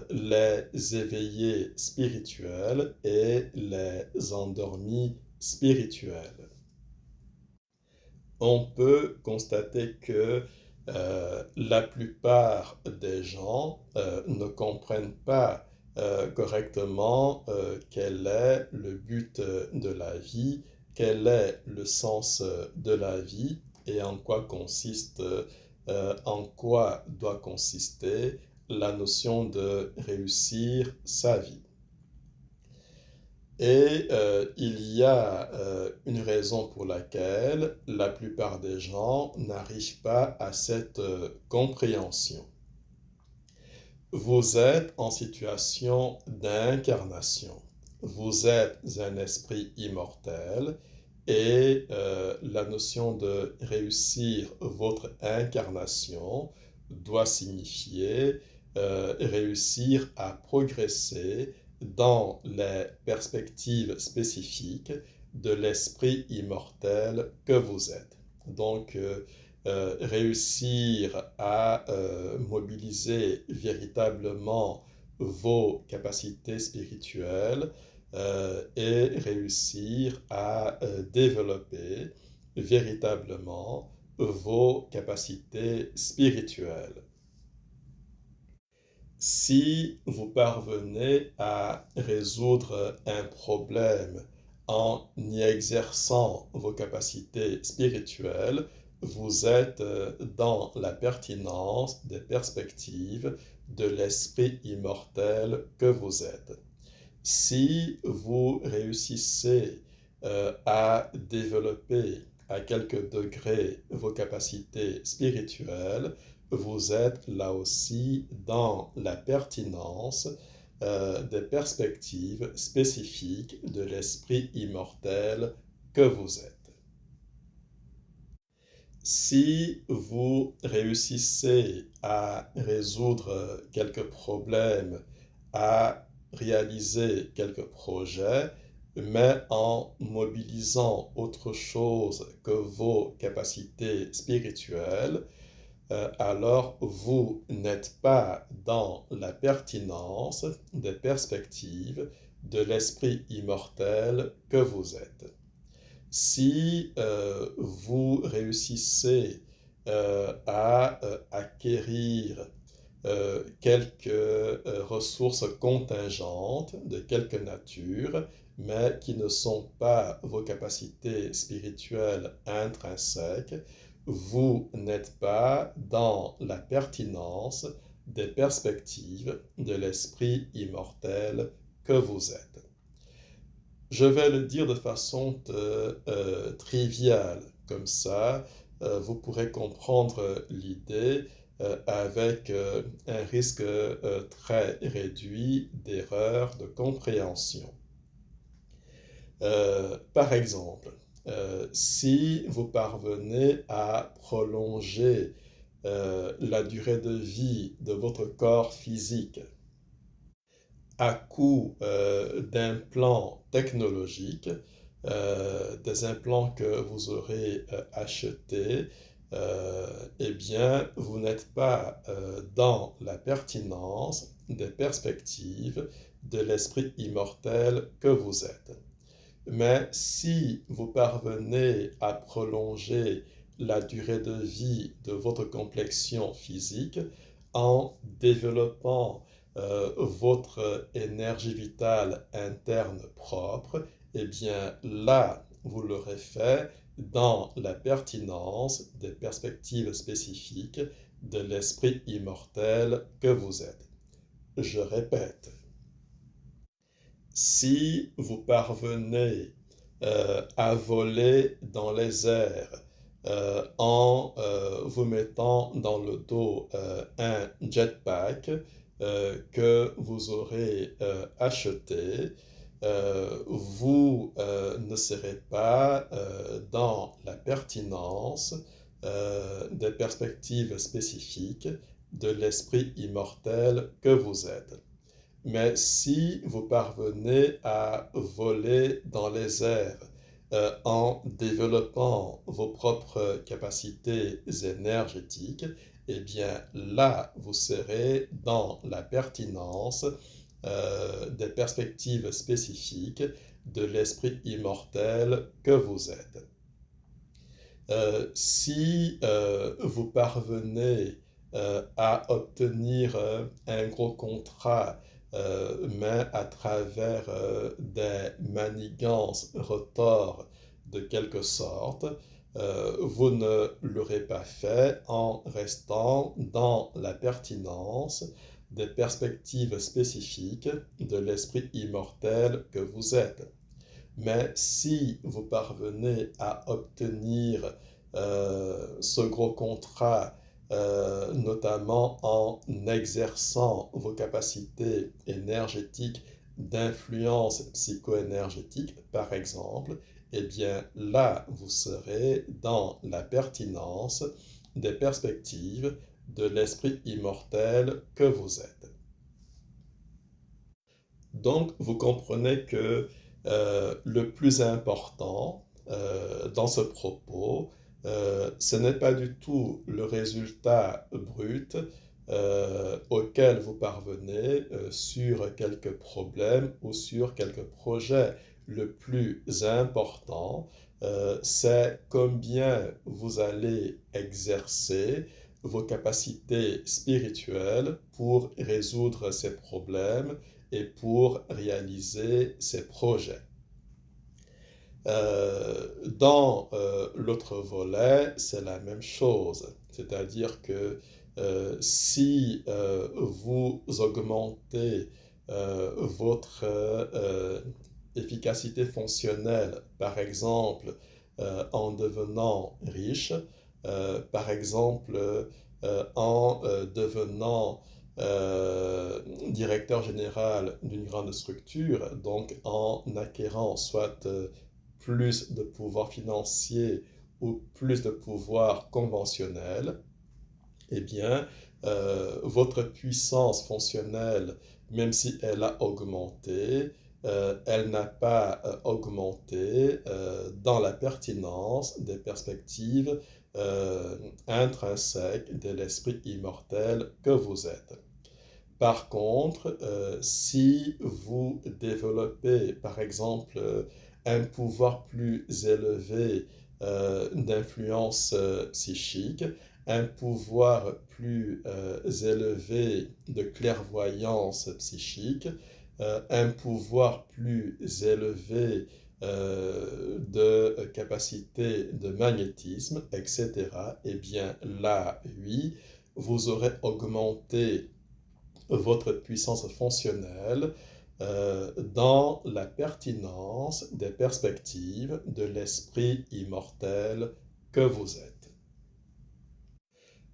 les éveillés spirituels et les endormis spirituels. On peut constater que la plupart des gens ne comprennent pas correctement quel est le but de la vie, quel est le sens de la vie, et en quoi doit consister la notion de réussir sa vie. Et il y a une raison pour laquelle la plupart des gens n'arrivent pas à cette compréhension. Vous êtes en situation d'incarnation. Vous êtes un esprit immortel et la notion de réussir votre incarnation doit signifier réussir à progresser dans les perspectives spécifiques de l'esprit immortel que vous êtes. Donc, réussir à mobiliser véritablement vos capacités spirituelles et réussir à développer véritablement vos capacités spirituelles. Si vous parvenez à résoudre un problème en y exerçant vos capacités spirituelles, vous êtes dans la pertinence des perspectives de l'esprit immortel que vous êtes. Si vous réussissez à développer à quelques degrés vos capacités spirituelles, vous êtes là aussi dans la pertinence des perspectives spécifiques de l'esprit immortel que vous êtes. Si vous réussissez à résoudre quelques problèmes, à réaliser quelques projets, mais en mobilisant autre chose que vos capacités spirituelles, alors vous n'êtes pas dans la pertinence des perspectives de l'esprit immortel que vous êtes. Si vous réussissez à acquérir quelques ressources contingentes de quelque nature, mais qui ne sont pas vos capacités spirituelles intrinsèques, vous n'êtes pas dans la pertinence des perspectives de l'esprit immortel que vous êtes. Je vais le dire de façon triviale, comme ça vous pourrez comprendre l'idée avec un risque très réduit d'erreur de compréhension. Par exemple, si vous parvenez à prolonger la durée de vie de votre corps physique à coup d'implants technologiques, des implants que vous aurez achetés, eh bien, vous n'êtes pas dans la pertinence des perspectives de l'esprit immortel que vous êtes. Mais si vous parvenez à prolonger la durée de vie de votre complexion physique en développant votre énergie vitale interne propre, eh bien là, vous l'aurez fait dans la pertinence des perspectives spécifiques de l'esprit immortel que vous êtes. Je répète, si vous parvenez à voler dans les airs en vous mettant dans le dos un jetpack que vous aurez acheté, vous ne serez pas dans la pertinence des perspectives spécifiques de l'esprit immortel que vous êtes. Mais si vous parvenez à voler dans les airs en développant vos propres capacités énergétiques, eh bien là, vous serez dans la pertinence des perspectives spécifiques de l'esprit immortel que vous êtes. Si vous parvenez à obtenir un gros contrat, mais à travers des manigances retors de quelque sorte, vous ne l'aurez pas fait en restant dans la pertinence des perspectives spécifiques de l'esprit immortel que vous êtes. Mais si vous parvenez à obtenir ce gros contrat, notamment en exerçant vos capacités énergétiques d'influence psycho-énergétique, par exemple, eh bien là, vous serez dans la pertinence des perspectives de l'esprit immortel que vous êtes. Donc, vous comprenez que le plus important dans ce propos, ce n'est pas du tout le résultat brut auquel vous parvenez sur quelques problèmes ou sur quelques projets. Le plus important, c'est combien vous allez exercer vos capacités spirituelles pour résoudre ces problèmes et pour réaliser ces projets. Dans l'autre volet, c'est la même chose, c'est-à-dire que si vous augmentez votre efficacité fonctionnelle, par exemple en devenant riche, par exemple en devenant directeur général d'une grande structure, donc en acquérant soit plus de pouvoir financier ou plus de pouvoir conventionnel, eh bien, votre puissance fonctionnelle, même si elle a augmenté, elle n'a pas augmenté dans la pertinence des perspectives intrinsèques de l'esprit immortel que vous êtes. Par contre, si vous développez, par exemple, un pouvoir plus élevé d'influence psychique, un pouvoir plus élevé de clairvoyance psychique, un pouvoir plus élevé de capacité de magnétisme, etc., eh bien là, oui, vous aurez augmenté votre puissance fonctionnelle dans la pertinence des perspectives de l'esprit immortel que vous êtes.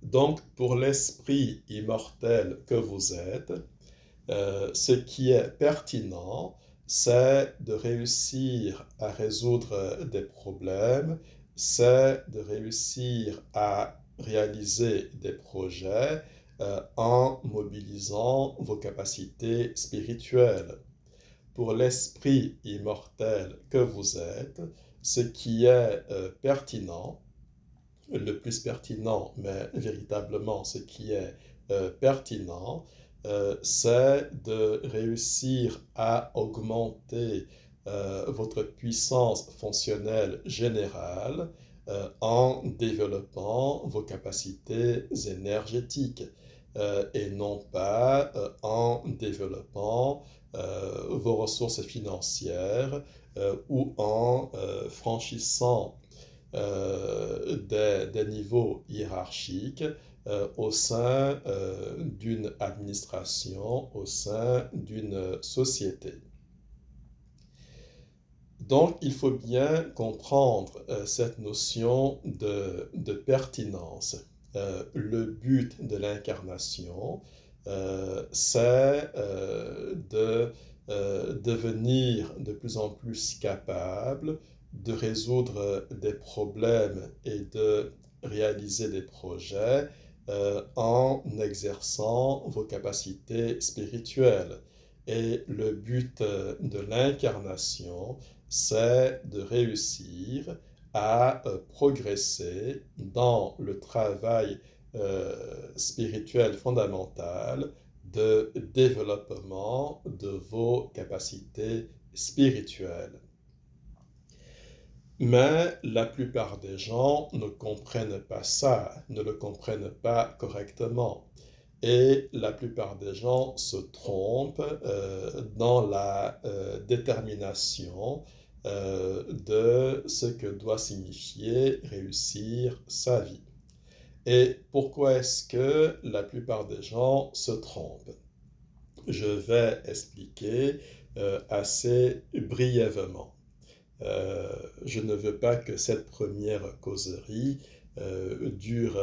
Donc, pour l'esprit immortel que vous êtes, ce qui est pertinent, c'est de réussir à résoudre des problèmes, c'est de réussir à réaliser des projets en mobilisant vos capacités spirituelles. Pour l'esprit immortel que vous êtes, ce qui est pertinent, le plus pertinent, mais véritablement ce qui est pertinent, c'est de réussir à augmenter votre puissance fonctionnelle générale en développant vos capacités énergétiques et non pas en développant vos ressources financières ou en franchissant des niveaux hiérarchiques au sein d'une administration, au sein d'une société. Donc, il faut bien comprendre cette notion de pertinence. Le but de l'incarnation, c'est de devenir de plus en plus capable de résoudre des problèmes et de réaliser des projets en exerçant vos capacités spirituelles. Et le but de l'incarnation, c'est de réussir à progresser dans le travail spirituel fondamental de développement de vos capacités spirituelles. Mais la plupart des gens ne comprennent pas ça, ne le comprennent pas correctement. Et la plupart des gens se trompent dans la détermination de ce que doit signifier réussir sa vie. Et pourquoi est-ce que la plupart des gens se trompent? Je vais expliquer assez brièvement. Je ne veux pas que cette première causerie dure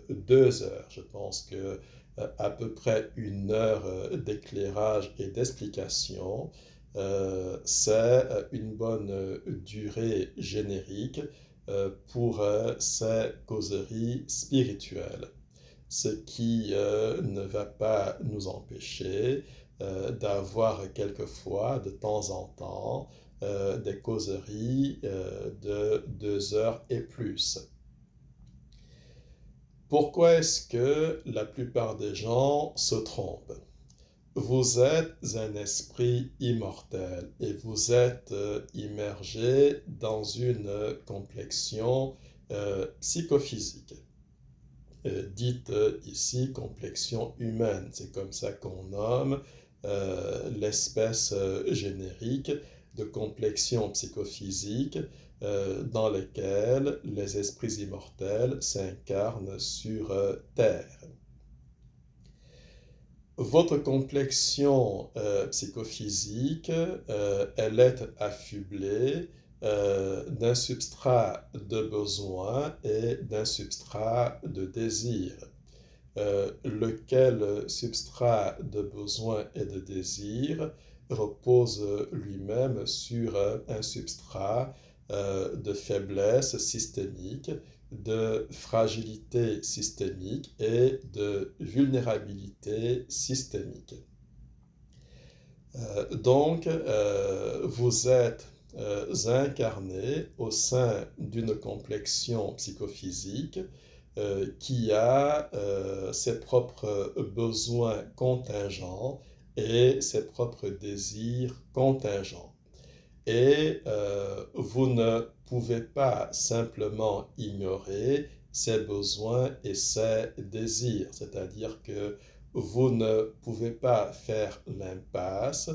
2 heures. Je pense que à peu près 1 heure d'éclairage et d'explication, c'est une bonne durée générique pour ces causeries spirituelles. Ce qui ne va pas nous empêcher d'avoir quelquefois, de temps en temps, des causeries de 2 heures et plus. Pourquoi est-ce que la plupart des gens se trompent? Vous êtes un esprit immortel et vous êtes immergé dans une complexion psychophysique. Dite ici complexion humaine, c'est comme ça qu'on nomme l'espèce générique de complexion psychophysique dans lesquelles les esprits immortels s'incarnent sur Terre. Votre complexion psychophysique, elle est affublée d'un substrat de besoin et d'un substrat de désir. Lequel substrat de besoin et de désir repose lui-même sur un substrat de faiblesse systémique, de fragilité systémique et de vulnérabilité systémique. Donc, vous êtes incarné au sein d'une complexion psychophysique qui a ses propres besoins contingents et ses propres désirs contingents. Et vous ne pouvez pas simplement ignorer ses besoins et ses désirs, c'est-à-dire que vous ne pouvez pas faire l'impasse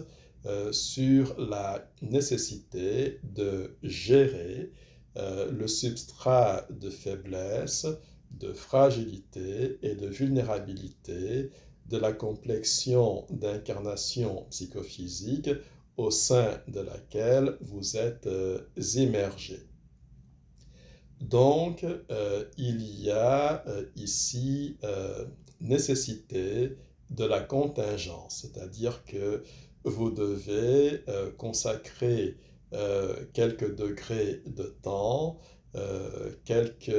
sur la nécessité de gérer le substrat de faiblesse, de fragilité et de vulnérabilité de la complexion d'incarnation psychophysique au sein de laquelle vous êtes immergé. Donc, il y a ici nécessité de la contingence, c'est-à-dire que vous devez consacrer quelques degrés de temps, quelques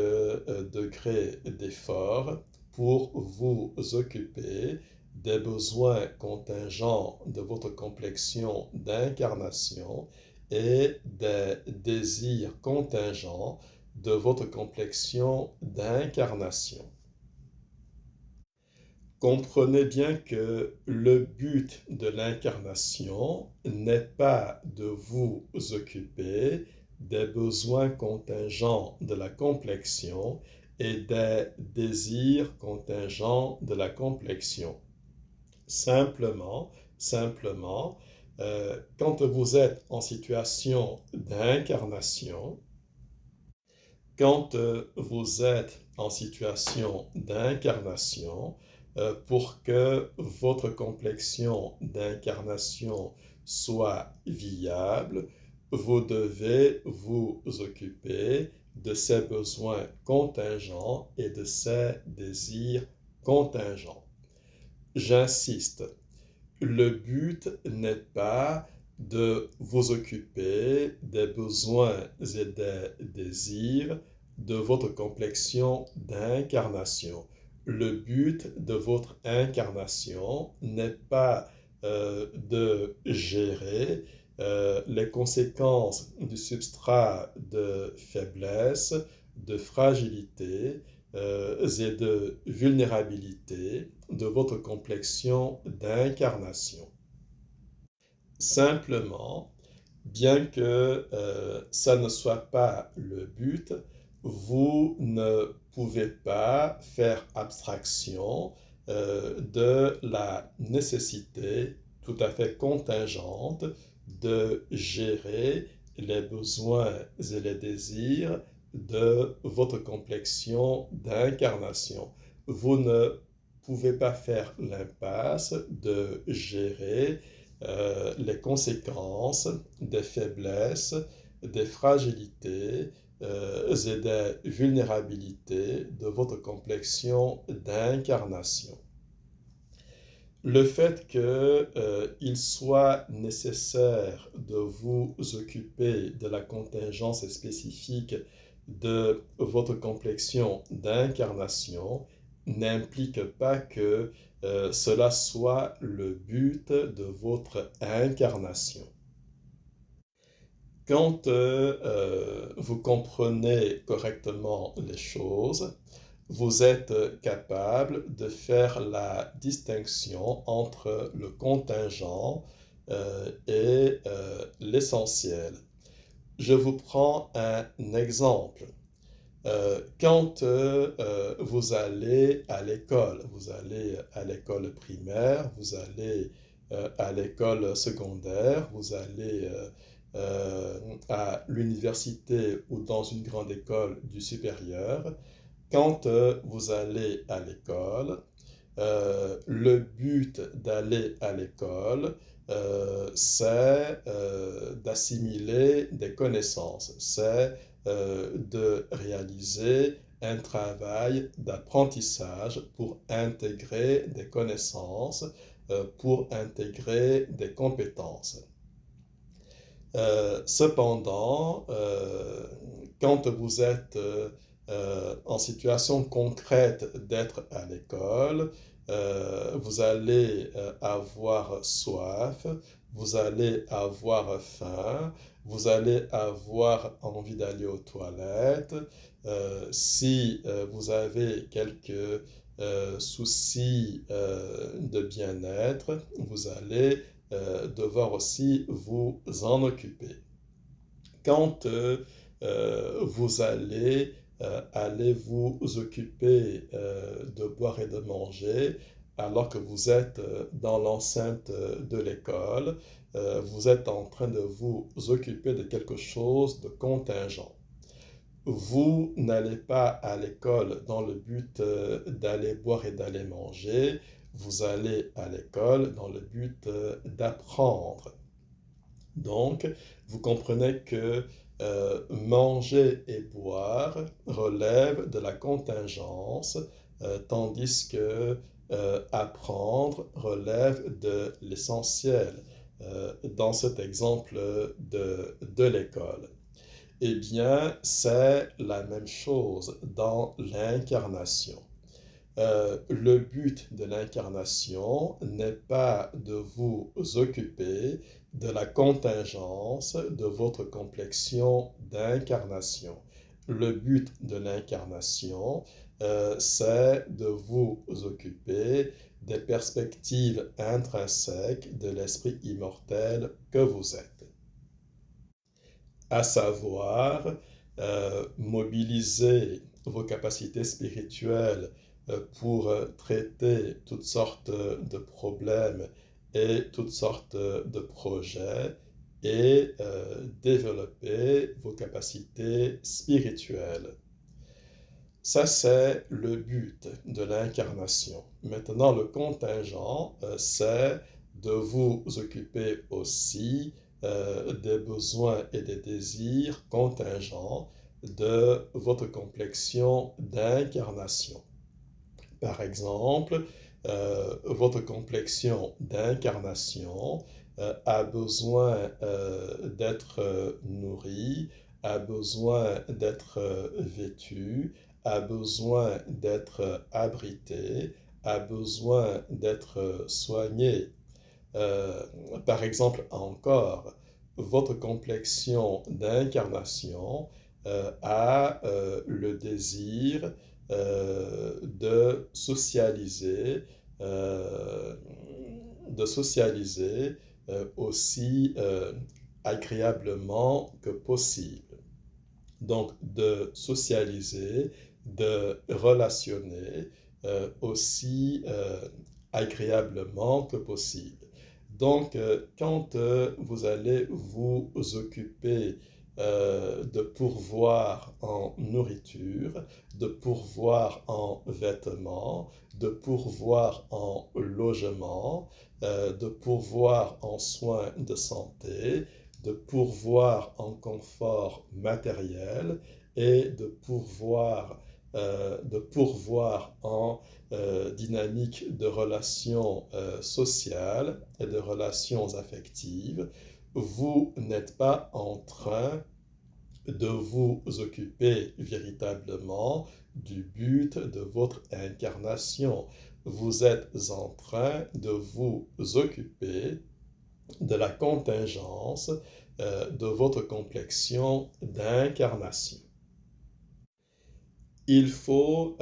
degrés d'effort pour vous occuper des besoins contingents de votre complexion d'incarnation et des désirs contingents de votre complexion d'incarnation. Comprenez bien que le but de l'incarnation n'est pas de vous occuper des besoins contingents de la complexion et des désirs contingents de la complexion. Simplement, quand vous êtes en situation d'incarnation, pour que votre complexion d'incarnation soit viable, vous devez vous occuper de ses besoins contingents et de ses désirs contingents. J'insiste, le but n'est pas de vous occuper des besoins et des désirs de votre complexion d'incarnation. Le but de votre incarnation n'est pas de gérer les conséquences du substrat de faiblesse, de fragilité et de vulnérabilité de votre complexion d'incarnation. Simplement, bien que ça ne soit pas le but, vous ne pouvez pas faire abstraction de la nécessité tout à fait contingente de gérer les besoins et les désirs de votre complexion d'incarnation. Vous ne pouvez pas faire l'impasse de gérer les conséquences des faiblesses, des fragilités et des vulnérabilités de votre complexion d'incarnation. Le fait qu'il soit nécessaire de vous occuper de la contingence spécifique de votre complexion d'incarnation n'implique pas que cela soit le but de votre incarnation. Quand vous comprenez correctement les choses, vous êtes capable de faire la distinction entre le contingent et l'essentiel. Je vous prends un exemple. Quand vous allez à l'école primaire, vous allez à l'école secondaire, vous allez à l'université ou dans une grande école du supérieur, quand vous allez à l'école, le but d'aller à l'école, c'est d'assimiler des connaissances, c'est de réaliser un travail d'apprentissage pour intégrer des connaissances, pour intégrer des compétences. Cependant, quand vous êtes en situation concrète d'être à l'école, vous allez avoir soif, vous allez avoir faim, vous allez avoir envie d'aller aux toilettes. Si vous avez quelques soucis de bien-être, vous allez devoir aussi vous en occuper. Quand vous allez vous occuper de boire et de manger alors que vous êtes dans l'enceinte de l'école, vous êtes en train de vous occuper de quelque chose de contingent. Vous n'allez pas à l'école dans le but d'aller boire et d'aller manger, vous allez à l'école dans le but d'apprendre. Donc, vous comprenez que manger et boire relève de la contingence, tandis que apprendre relève de l'essentiel. Dans cet exemple de l'école. Eh bien, c'est la même chose dans l'incarnation. Le but de l'incarnation n'est pas de vous occuper de la contingence de votre complexion d'incarnation. Le but de l'incarnation, c'est de vous occuper des perspectives intrinsèques de l'esprit immortel que vous êtes. À savoir, mobiliser vos capacités spirituelles pour traiter toutes sortes de problèmes et toutes sortes de projets et développer vos capacités spirituelles. Ça, c'est le but de l'incarnation. Maintenant, le contingent, c'est de vous occuper aussi des besoins et des désirs contingents de votre complexion d'incarnation. Par exemple, votre complexion d'incarnation a besoin d'être nourrie, a besoin d'être vêtue, a besoin d'être abrité, a besoin d'être soigné. Par exemple, encore, votre complexion d'incarnation a le désir de socialiser, aussi agréablement que possible. Donc, de socialiser, de relationner aussi agréablement que possible. Donc, quand vous allez vous occuper de pourvoir en nourriture, de pourvoir en vêtements, de pourvoir en logement, de pourvoir en soins de santé, de pourvoir en confort matériel et de pourvoir en dynamique de relations sociales et de relations affectives, vous n'êtes pas en train de vous occuper véritablement du but de votre incarnation. Vous êtes en train de vous occuper de la contingence de votre complexion d'incarnation. Il faut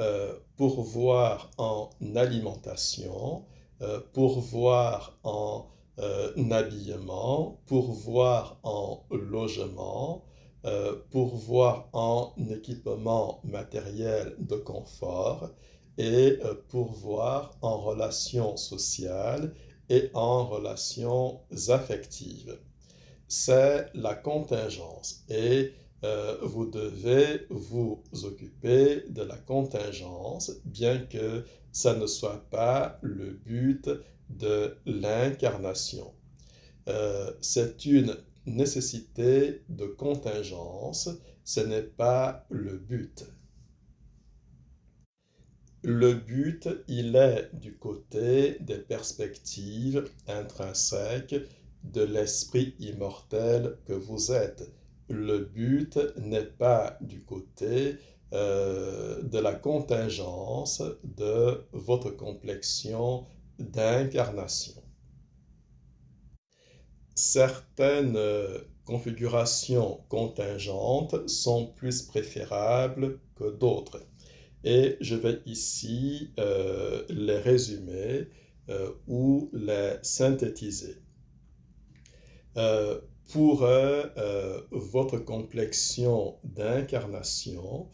pourvoir en alimentation, pourvoir en habillement, pourvoir en logement, pourvoir en équipement matériel de confort et pourvoir en relations sociales et en relations affectives. C'est la contingence et vous devez vous occuper de la contingence, bien que ça ne soit pas le but de l'incarnation. C'est une nécessité de contingence, ce n'est pas le but. Le but, il est du côté des perspectives intrinsèques de l'esprit immortel que vous êtes. Le but n'est pas du côté de la contingence de votre complexion d'incarnation. Certaines configurations contingentes sont plus préférables que d'autres. Et je vais ici les résumer ou les synthétiser. Pour votre complexion d'incarnation,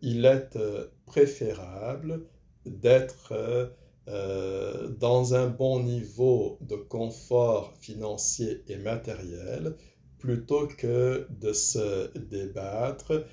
il est préférable d'être dans un bon niveau de confort financier et matériel plutôt que de se débattre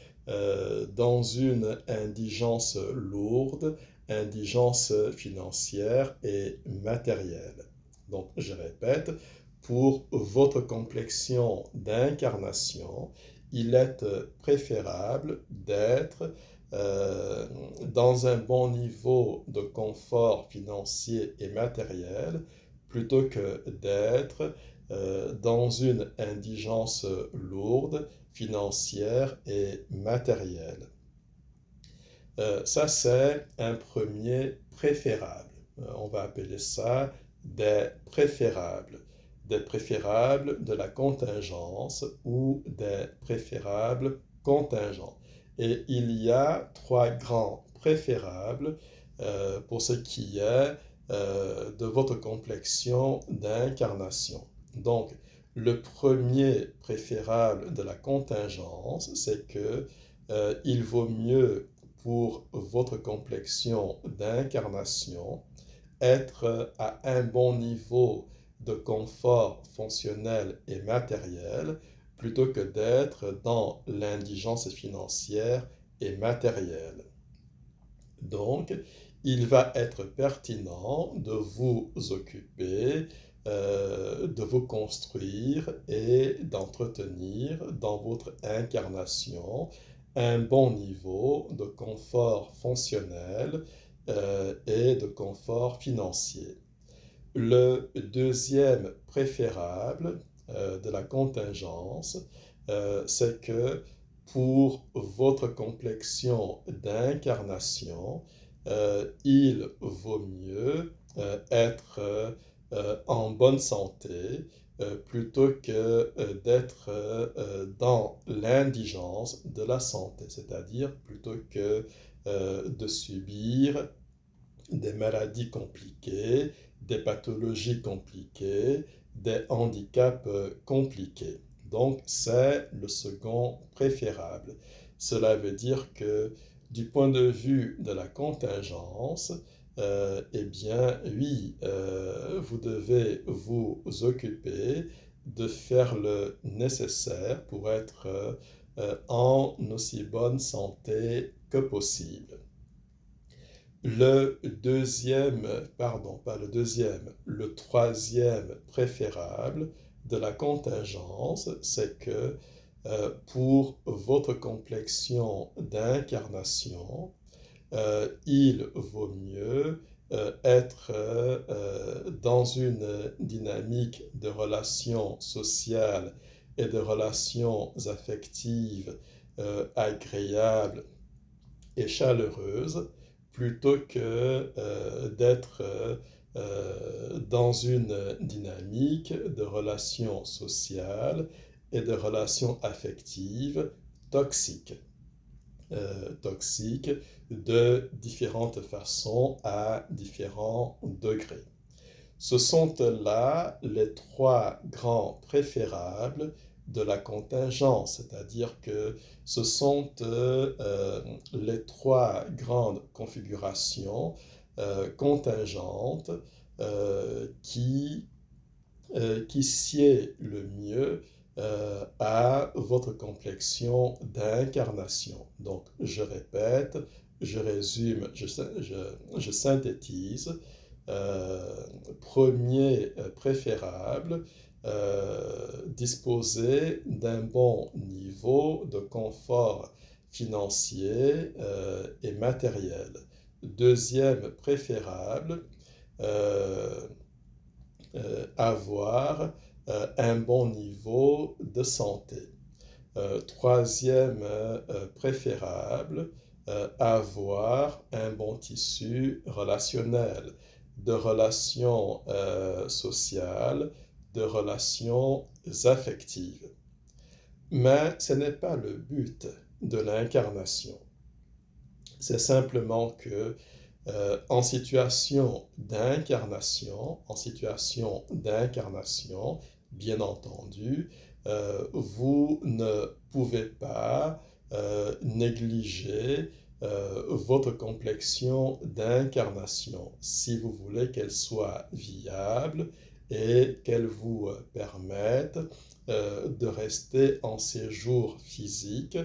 dans une indigence lourde, indigence financière et matérielle. Donc, je répète, pour votre complexion d'incarnation, il est préférable d'être dans un bon niveau de confort financier et matériel plutôt que d'être dans une indigence lourde, financière et matérielle. Ça, c'est un premier préférable. On va appeler ça des préférables de la contingence ou des préférables contingents. Et il y a trois grands préférables pour ce qui est de votre complexion d'incarnation. Donc, le premier préférable de la contingence, c'est que il vaut mieux pour votre complexion d'incarnation être à un bon niveau de confort fonctionnel et matériel plutôt que d'être dans l'indigence financière et matérielle. Donc, il va être pertinent de vous occuper, de vous construire et d'entretenir dans votre incarnation un bon niveau de confort fonctionnel et de confort financier. Le deuxième préférable de la contingence, c'est que pour votre complexion d'incarnation, il vaut mieux être en bonne santé plutôt que d'être dans l'indigence de la santé, c'est-à-dire plutôt que de subir des maladies compliquées, des pathologies compliquées, des handicaps compliqués. Donc, c'est le second préférable. Cela veut dire que du point de vue de la contingence, eh bien, oui, vous devez vous occuper de faire le nécessaire pour être en aussi bonne santé que possible. Le deuxième, pardon, pas le deuxième, le troisième préférable de la contingence, c'est que pour votre complexion d'incarnation, il vaut mieux être dans une dynamique de relations sociales et de relations affectives agréables et chaleureuses plutôt que d'être dans une dynamique de relations sociales et de relations affectives toxiques. Toxiques de différentes façons à différents degrés. Ce sont là les trois grands préférables de la contingence, c'est-à-dire que ce sont les trois grandes configurations contingentes qui sied le mieux à votre complexion d'incarnation. Donc, je répète, je résume, je synthétise. Premier préférable, disposer d'un bon niveau de confort financier et matériel. Deuxième préférable, euh, avoir un bon niveau de santé. Troisième préférable, avoir un bon tissu relationnel, de relations sociales, de relations affectives. Mais ce n'est pas le but de l'incarnation. C'est simplement que en situation d'incarnation, bien entendu, vous ne pouvez pas négliger votre complexion d'incarnation si vous voulez qu'elle soit viable et qu'elle vous permette de rester en séjour physique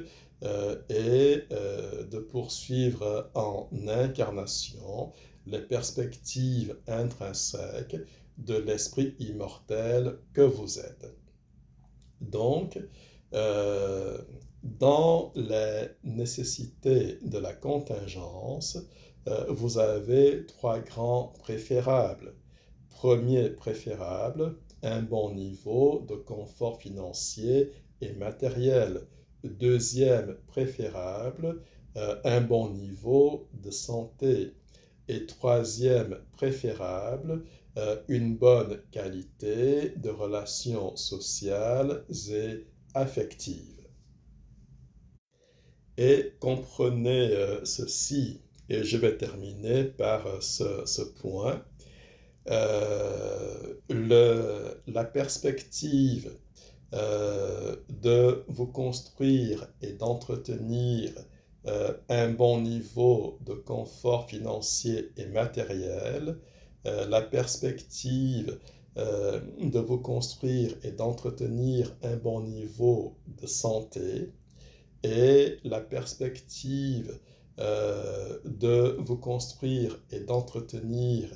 et de poursuivre en incarnation les perspectives intrinsèques de l'esprit immortel que vous êtes. Donc, dans les nécessités de la contingence, vous avez trois grands préférables. Premier préférable, un bon niveau de confort financier et matériel. Deuxième préférable, un bon niveau de santé. Et troisième préférable, une bonne qualité de relations sociales et affectives. Et comprenez ceci, et je vais terminer par ce point. La perspective de vous construire et d'entretenir un bon niveau de confort financier et matériel, la perspective de vous construire et d'entretenir un bon niveau de santé et la perspective de vous construire et d'entretenir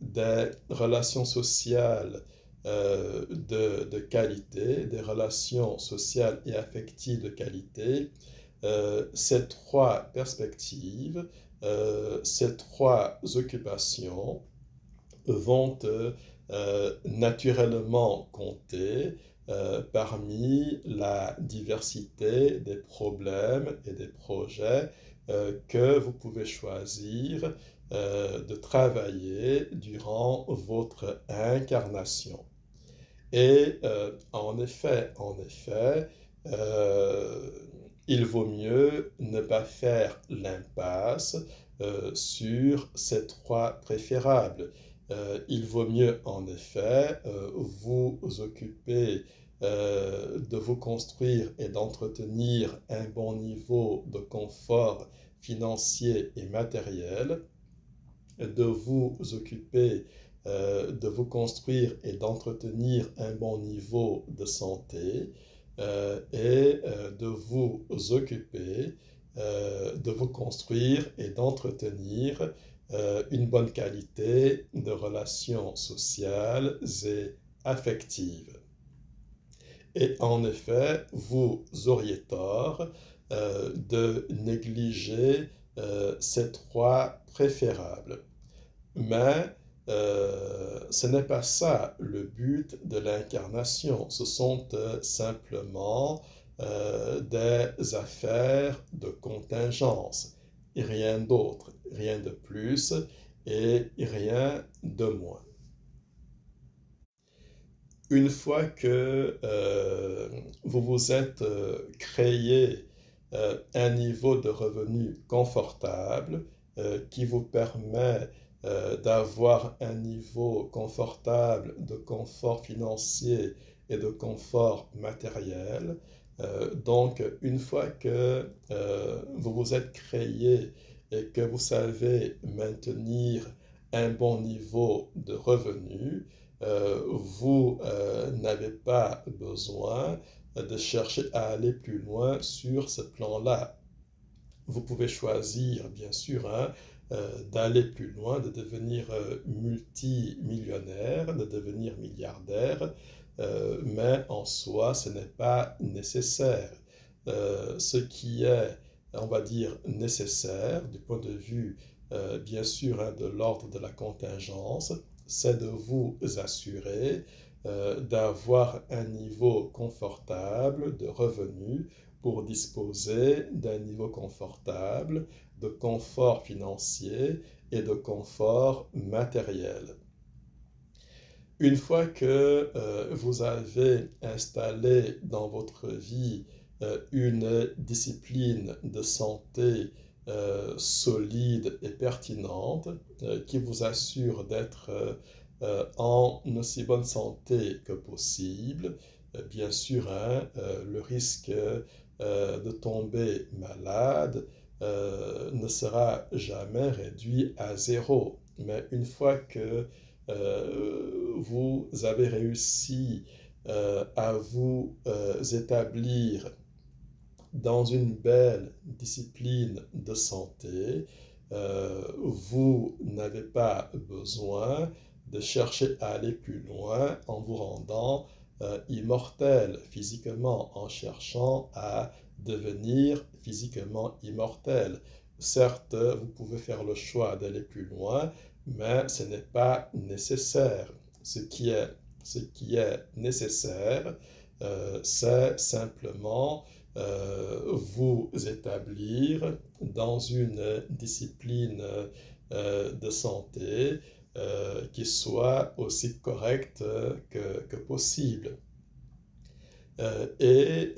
des relations sociales de qualité, des relations sociales et affectives de qualité, ces trois perspectives, ces trois occupations vont naturellement compter parmi la diversité des problèmes et des projets que vous pouvez choisir de travailler durant votre incarnation. Et euh, il vaut mieux ne pas faire l'impasse sur ces trois préférables. Il vaut mieux en effet vous occuper de vous construire et d'entretenir un bon niveau de confort financier et matériel de vous occuper, de vous construire et d'entretenir un bon niveau de santé et de vous occuper, de vous construire et d'entretenir une bonne qualité de relations sociales et affectives. Et en effet, vous auriez tort de négliger ces trois préférables. Mais ce n'est pas ça le but de l'incarnation. Ce sont simplement des affaires de contingence. Et rien d'autre, rien de plus et rien de moins. Une fois que vous vous êtes créé un niveau de revenu confortable qui vous permet d'avoir un niveau confortable de confort financier et de confort matériel. Donc, une fois que vous vous êtes créé et que vous savez maintenir un bon niveau de revenu, vous n'avez pas besoin de chercher à aller plus loin sur ce plan-là. Vous pouvez choisir, bien sûr, hein, d'aller plus loin, de devenir multimillionnaire, de devenir milliardaire, mais en soi, ce n'est pas nécessaire. Ce qui est, on va dire, nécessaire du point de vue, bien sûr, hein, de l'ordre de la contingence, c'est de vous assurer d'avoir un niveau confortable de revenus pour disposer d'un niveau confortable de confort financier et de confort matériel. Une fois que vous avez installé dans votre vie une discipline de santé solide et pertinente qui vous assure d'être en aussi bonne santé que possible, bien sûr, hein, le risque de tomber malade ne sera jamais réduit à zéro. Mais une fois que vous avez réussi à vous établir dans une belle discipline de santé, vous n'avez pas besoin de chercher à aller plus loin en vous rendant immortel physiquement, en cherchant à devenir physiquement immortel. Certes, vous pouvez faire le choix d'aller plus loin, mais ce n'est pas nécessaire. Ce qui est nécessaire, c'est simplement vous établir dans une discipline de santé qui soit aussi correcte que possible. Et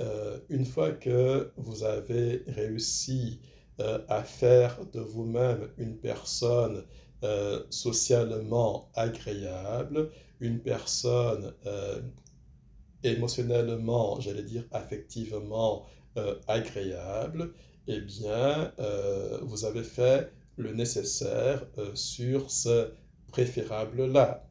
une fois que vous avez réussi à faire de vous-même une personne socialement agréable, une personne émotionnellement, j'allais dire affectivement agréable, eh bien, vous avez fait le nécessaire sur ce préférable-là.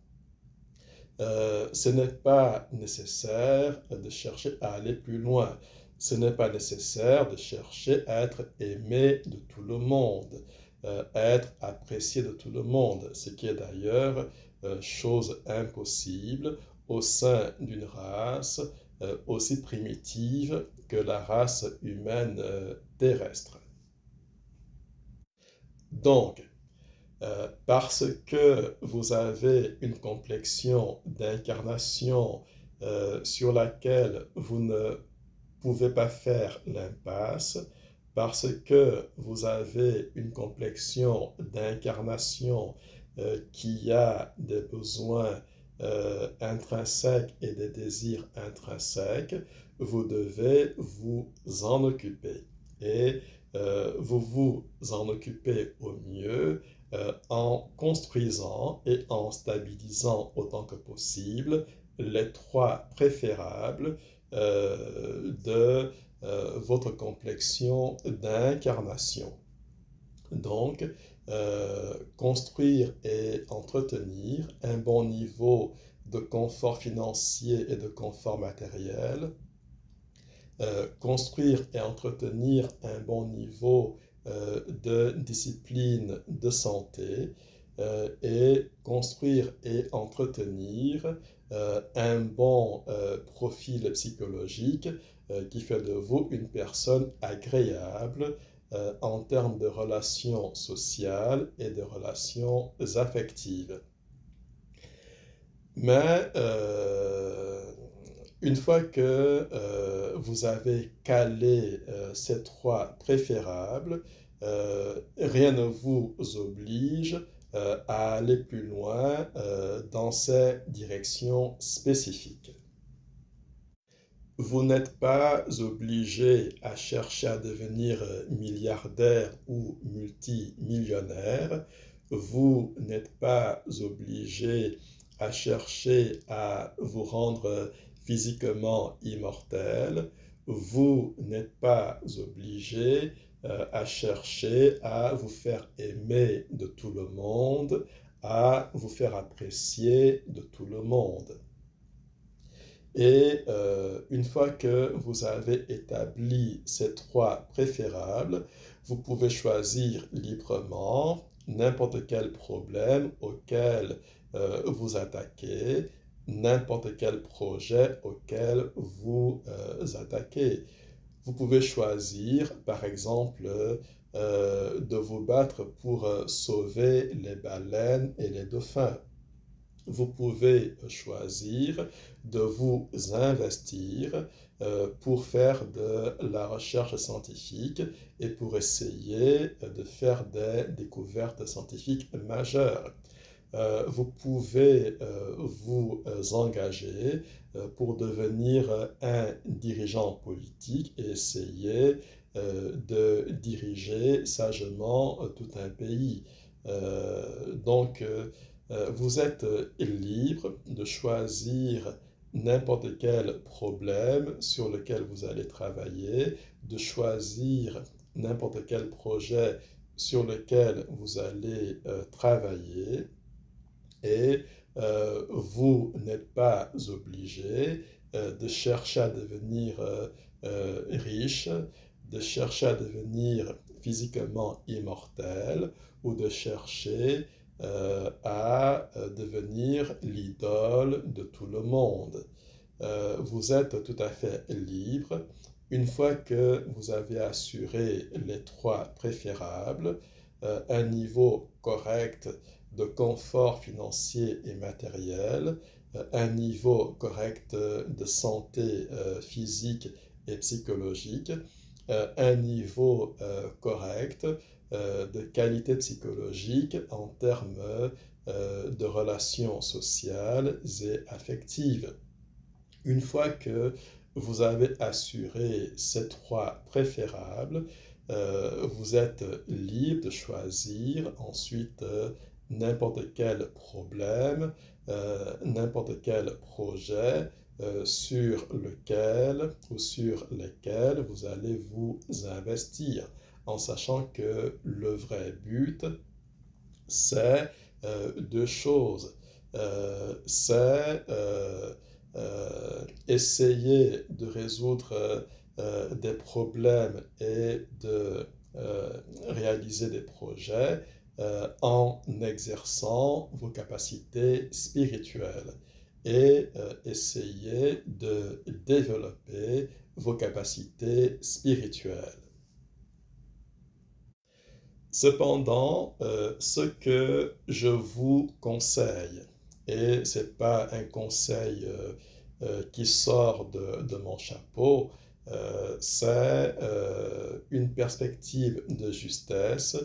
Ce n'est pas nécessaire de chercher à aller plus loin. Ce n'est pas nécessaire de chercher à être aimé de tout le monde, à être apprécié de tout le monde, ce qui est d'ailleurs chose impossible au sein d'une race aussi primitive que la race humaine terrestre. Donc, parce que vous avez une complexion d'incarnation sur laquelle vous ne pouvez pas faire l'impasse, parce que vous avez une complexion d'incarnation qui a des besoins intrinsèques et des désirs intrinsèques, vous devez vous en occuper. Et vous vous en occupez au mieux en construisant et en stabilisant autant que possible les trois préférables de votre complexion d'incarnation. Donc, construire et entretenir un bon niveau de confort financier et de confort matériel, construire et entretenir un bon niveau de discipline de santé et construire et entretenir un bon profil psychologique qui fait de vous une personne agréable en termes de relations sociales et de relations affectives. Mais une fois que vous avez calé ces trois préférables, rien ne vous oblige à aller plus loin dans ces directions spécifiques. Vous n'êtes pas obligé à chercher à devenir milliardaire ou multimillionnaire. Vous n'êtes pas obligé à chercher à vous rendre physiquement immortel. Vous n'êtes pas obligé à chercher à vous faire aimer de tout le monde, à vous faire apprécier de tout le monde. Et une fois que vous avez établi ces trois préférables, vous pouvez choisir librement n'importe quel problème auquel vous attaquez, n'importe quel projet auquel vous attaquez. Vous pouvez choisir, par exemple, de vous battre pour sauver les baleines et les dauphins. Vous pouvez choisir de vous investir pour faire de la recherche scientifique et pour essayer de faire des découvertes scientifiques majeures. Vous pouvez vous engager pour devenir un dirigeant politique et essayer de diriger sagement tout un pays. Donc, vous êtes libre de choisir n'importe quel problème sur lequel vous allez travailler, de choisir n'importe quel projet sur lequel vous allez travailler et vous n'êtes pas obligé de chercher à devenir riche, de chercher à devenir physiquement immortel ou de chercher à devenir l'idole de tout le monde. Vous êtes tout à fait libre. Une fois que vous avez assuré les trois préférables, un niveau correct de confort financier et matériel, un niveau correct de santé physique et psychologique, un niveau correct de qualité psychologique en termes de relations sociales et affectives. Une fois que vous avez assuré ces trois préférables, vous êtes libre de choisir ensuite n'importe quel problème, n'importe quel projet sur lequel ou sur lesquels vous allez vous investir, en sachant que le vrai but, c'est deux choses. C'est essayer de résoudre des problèmes et de réaliser des projets en exerçant vos capacités spirituelles et essayer de développer vos capacités spirituelles. Cependant, ce que je vous conseille, et ce n'est pas un conseil qui sort de mon chapeau, c'est une perspective de justesse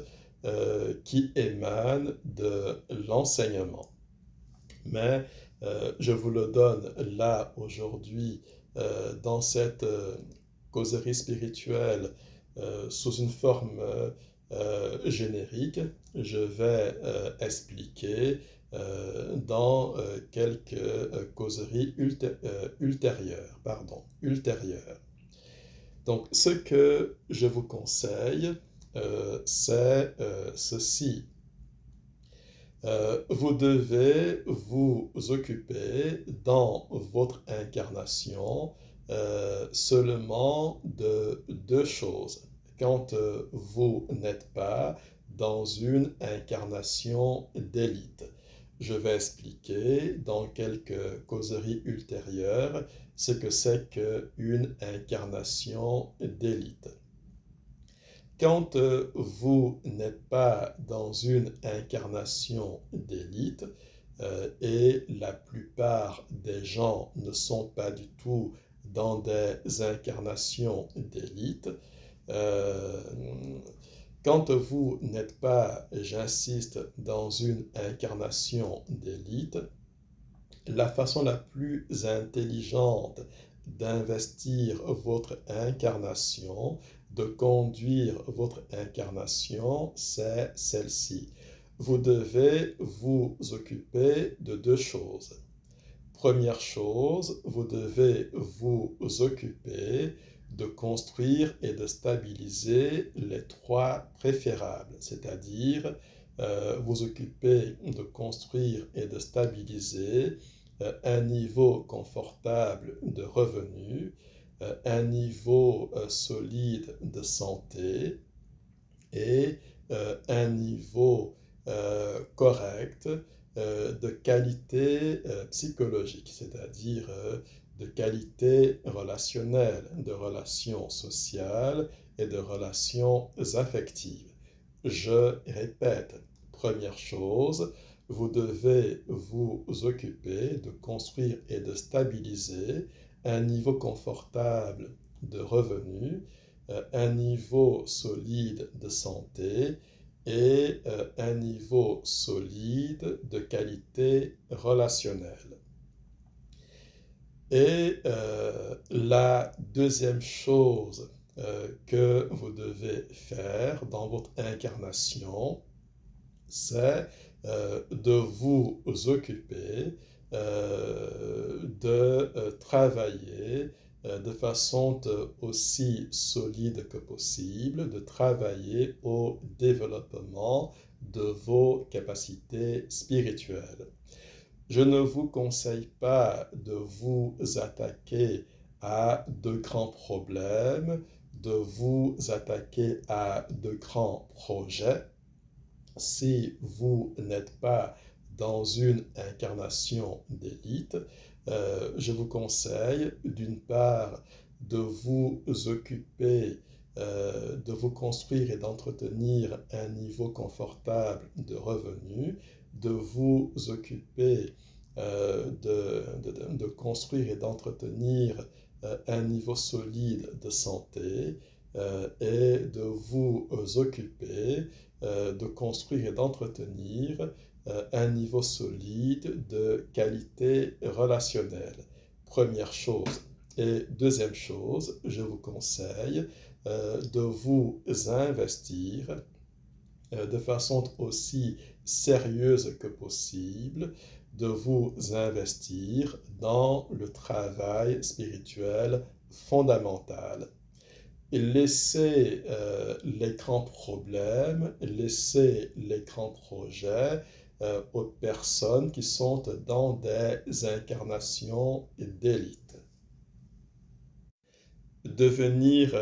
qui émane de l'enseignement. Mais je vous le donne là aujourd'hui dans cette causerie spirituelle sous une forme générique. Je vais expliquer dans quelques causeries ultérieures. Donc, ce que je vous conseille, c'est ceci. Vous devez vous occuper dans votre incarnation seulement de deux choses. Quand vous n'êtes pas dans une incarnation d'élite. Je vais expliquer dans quelques causeries ultérieures ce que c'est qu'une incarnation d'élite. Quand vous n'êtes pas dans une incarnation d'élite, et la plupart des gens ne sont pas du tout dans des incarnations d'élite, euh, quand vous n'êtes pas, j'insiste, dans une incarnation d'élite, la façon la plus intelligente d'investir votre incarnation, de conduire votre incarnation, c'est celle-ci. Vous devez vous occuper de deux choses. Première chose, vous devez vous occuper de construire et de stabiliser les trois préférables, c'est-à-dire vous occuper de construire et de stabiliser un niveau confortable de revenus, un niveau solide de santé et un niveau correct de qualité psychologique, c'est-à-dire de qualité relationnelle, de relations sociales et de relations affectives. Je répète, première chose, vous devez vous occuper de construire et de stabiliser un niveau confortable de revenus, un niveau solide de santé et un niveau solide de qualité relationnelle. Et la deuxième chose que vous devez faire dans votre incarnation, c'est de vous occuper de travailler de façon aussi solide que possible, de travailler au développement de vos capacités spirituelles. Je ne vous conseille pas de vous attaquer à de grands problèmes, de vous attaquer à de grands projets. Si vous n'êtes pas dans une incarnation d'élite, je vous conseille d'une part de vous occuper, de vous construire et d'entretenir un niveau confortable de revenus, de vous occuper de construire et d'entretenir un niveau solide de santé et de vous occuper de construire et d'entretenir un niveau solide de qualité relationnelle. Première chose. Et deuxième chose, je vous conseille de vous investir de façon aussi sérieuse que possible, de vous investir dans le travail spirituel fondamental. Et laissez les grands problèmes, laissez les grands projets aux personnes qui sont dans des incarnations d'élite. Devenir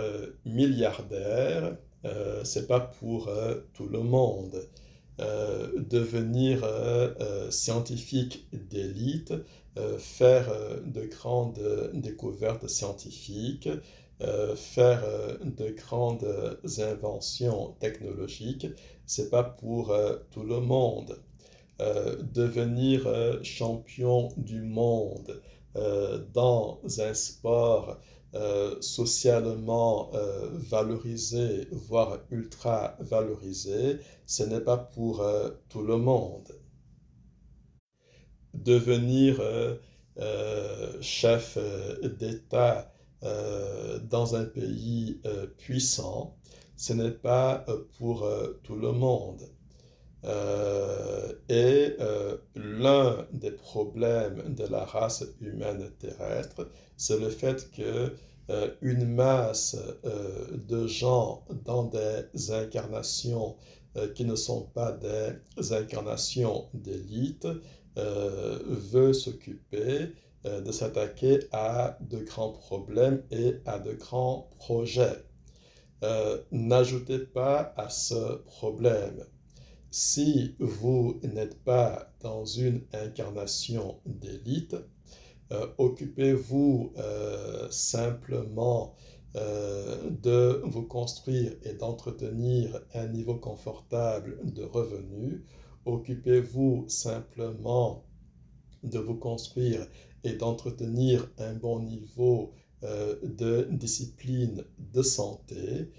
milliardaire, c'est pas pour tout le monde. Devenir scientifique d'élite, faire de grandes découvertes scientifiques, faire de grandes inventions technologiques, c'est pas pour tout le monde. Devenir champion du monde dans un sport socialement valorisé, voire ultra valorisé, ce n'est pas pour tout le monde. Devenir chef d'État dans un pays puissant, ce n'est pas pour tout le monde. Et l'un des problèmes de la race humaine terrestre, c'est le fait que une masse de gens dans des incarnations qui ne sont pas des incarnations d'élite veut s'occuper de s'attaquer à de grands problèmes et à de grands projets. N'ajoutez pas à ce problème. Si vous n'êtes pas dans une incarnation d'élite, occupez-vous simplement de vous construire et d'entretenir un niveau confortable de revenus. Occupez-vous simplement de vous construire et d'entretenir un bon niveau de discipline de santé.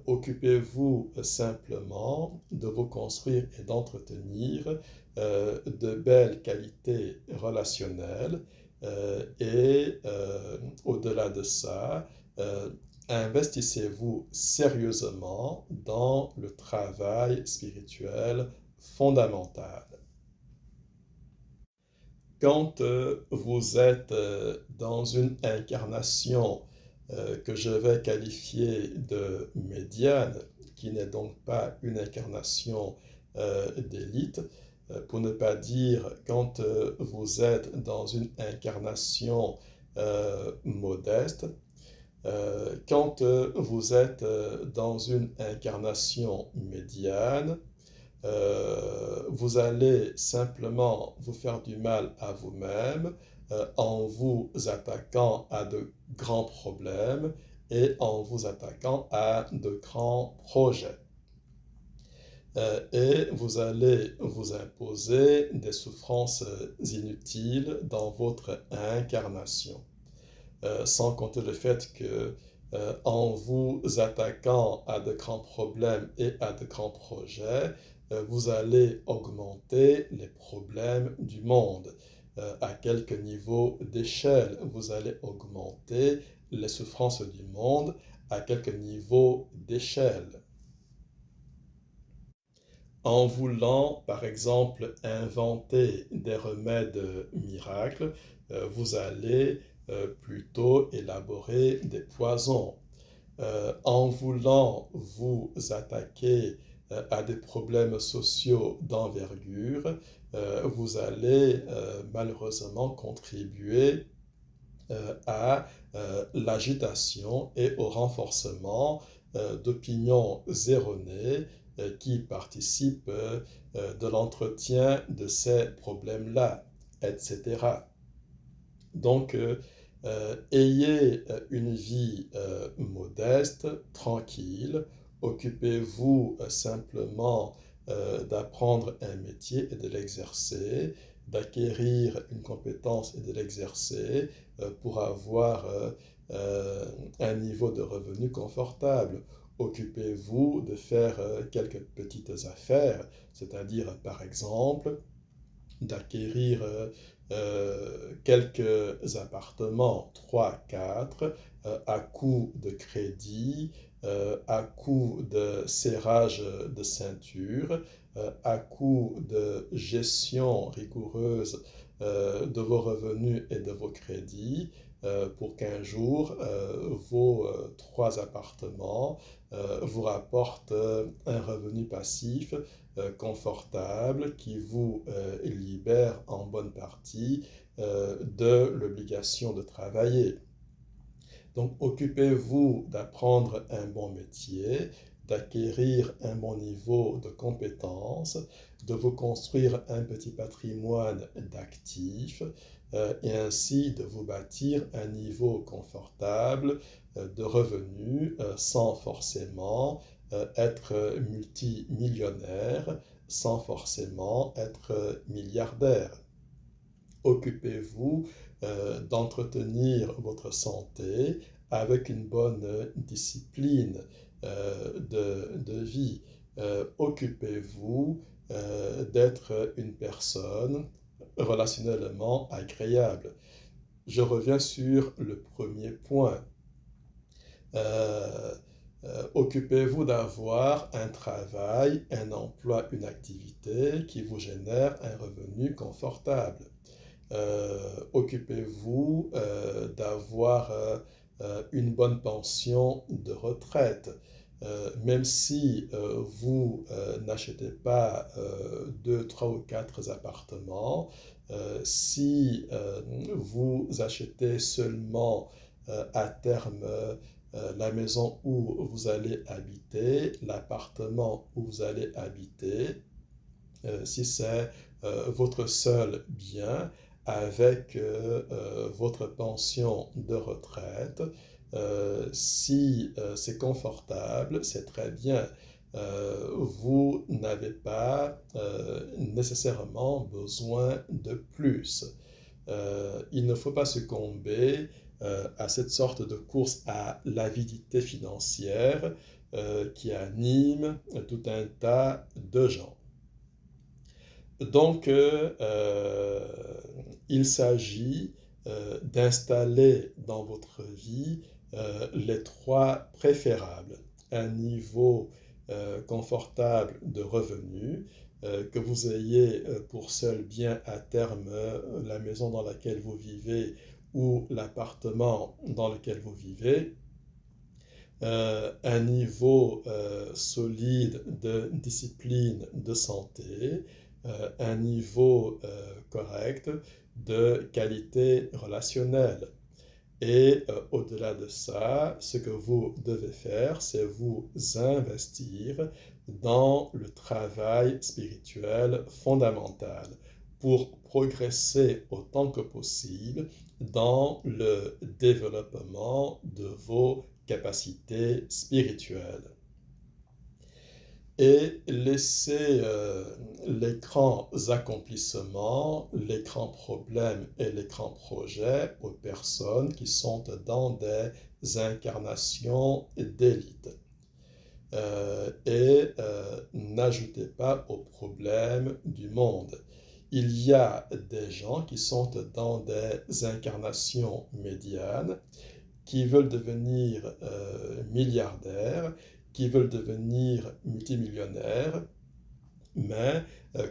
Occupez-vous simplement de vous construire et d'entretenir de belles qualités relationnelles et au-delà de ça, investissez-vous sérieusement dans le travail spirituel fondamental. Quand vous êtes dans une incarnation que je vais qualifier de médiane, qui n'est donc pas une incarnation d'élite, pour ne pas dire quand vous êtes dans une incarnation modeste, quand vous êtes dans une incarnation médiane, vous allez simplement vous faire du mal à vous-même en vous attaquant à de grands problèmes et en vous attaquant à de grands projets. Et vous allez vous imposer des souffrances inutiles dans votre incarnation. Sans compter le fait que en vous attaquant à de grands problèmes et à de grands projets, vous allez augmenter les problèmes du monde. À quelque niveau d'échelle vous allez augmenter les souffrances du monde, à quelque niveau d'échelle. En voulant, par exemple, inventer des remèdes miracles, vous allez plutôt élaborer des poisons. En voulant vous attaquer à des problèmes sociaux d'envergure, vous allez malheureusement contribuer à l'agitation et au renforcement d'opinions erronées qui participent de l'entretien de ces problèmes-là, etc. Donc, ayez une vie modeste, tranquille, occupez-vous simplement d'apprendre un métier et de l'exercer, d'acquérir une compétence et de l'exercer pour avoir un niveau de revenu confortable. Occupez-vous de faire quelques petites affaires, c'est-à-dire par exemple d'acquérir quelques appartements, 3, 4, à coût de crédit, à coût de serrage de ceinture, à coût de gestion rigoureuse de vos revenus et de vos crédits, pour qu'un jour, vos 3 appartements vous rapportent un revenu passif confortable qui vous libère en bonne partie de l'obligation de travailler. Donc, occupez-vous d'apprendre un bon métier, d'acquérir un bon niveau de compétences, de vous construire un petit patrimoine d'actifs et ainsi de vous bâtir un niveau confortable de revenus sans forcément être multimillionnaire, sans forcément être milliardaire. Occupez-vous d'entretenir votre santé avec une bonne discipline de vie. Occupez-vous d'être une personne relationnellement agréable. Je reviens sur le premier point. Occupez-vous d'avoir un travail, un emploi, une activité qui vous génère un revenu confortable. Occupez-vous d'avoir une bonne pension de retraite. Même si vous n'achetez pas 2, 3 ou 4 appartements, si vous achetez seulement à terme la maison où vous allez habiter, l'appartement où vous allez habiter, si c'est votre seul bien, avec votre pension de retraite, si c'est confortable, c'est très bien. Vous n'avez pas nécessairement besoin de plus. Il ne faut pas succomber à cette sorte de course à l'avidité financière qui anime tout un tas de gens. Donc, il s'agit d'installer dans votre vie les 3 préférables. Un niveau confortable de revenus, que vous ayez pour seul bien à terme la maison dans laquelle vous vivez ou l'appartement dans lequel vous vivez, un niveau solide de discipline de santé, un niveau correct de qualité relationnelle. Et au-delà de ça, ce que vous devez faire, c'est vous investir dans le travail spirituel fondamental pour progresser autant que possible dans le développement de vos capacités spirituelles. Et laisser les grands accomplissements, les grands problèmes et les grands projets aux personnes qui sont dans des incarnations d'élite. N'ajoutez pas aux problèmes du monde. Il y a des gens qui sont dans des incarnations médianes, qui veulent devenir milliardaires, qui veulent devenir multimillionnaires, mais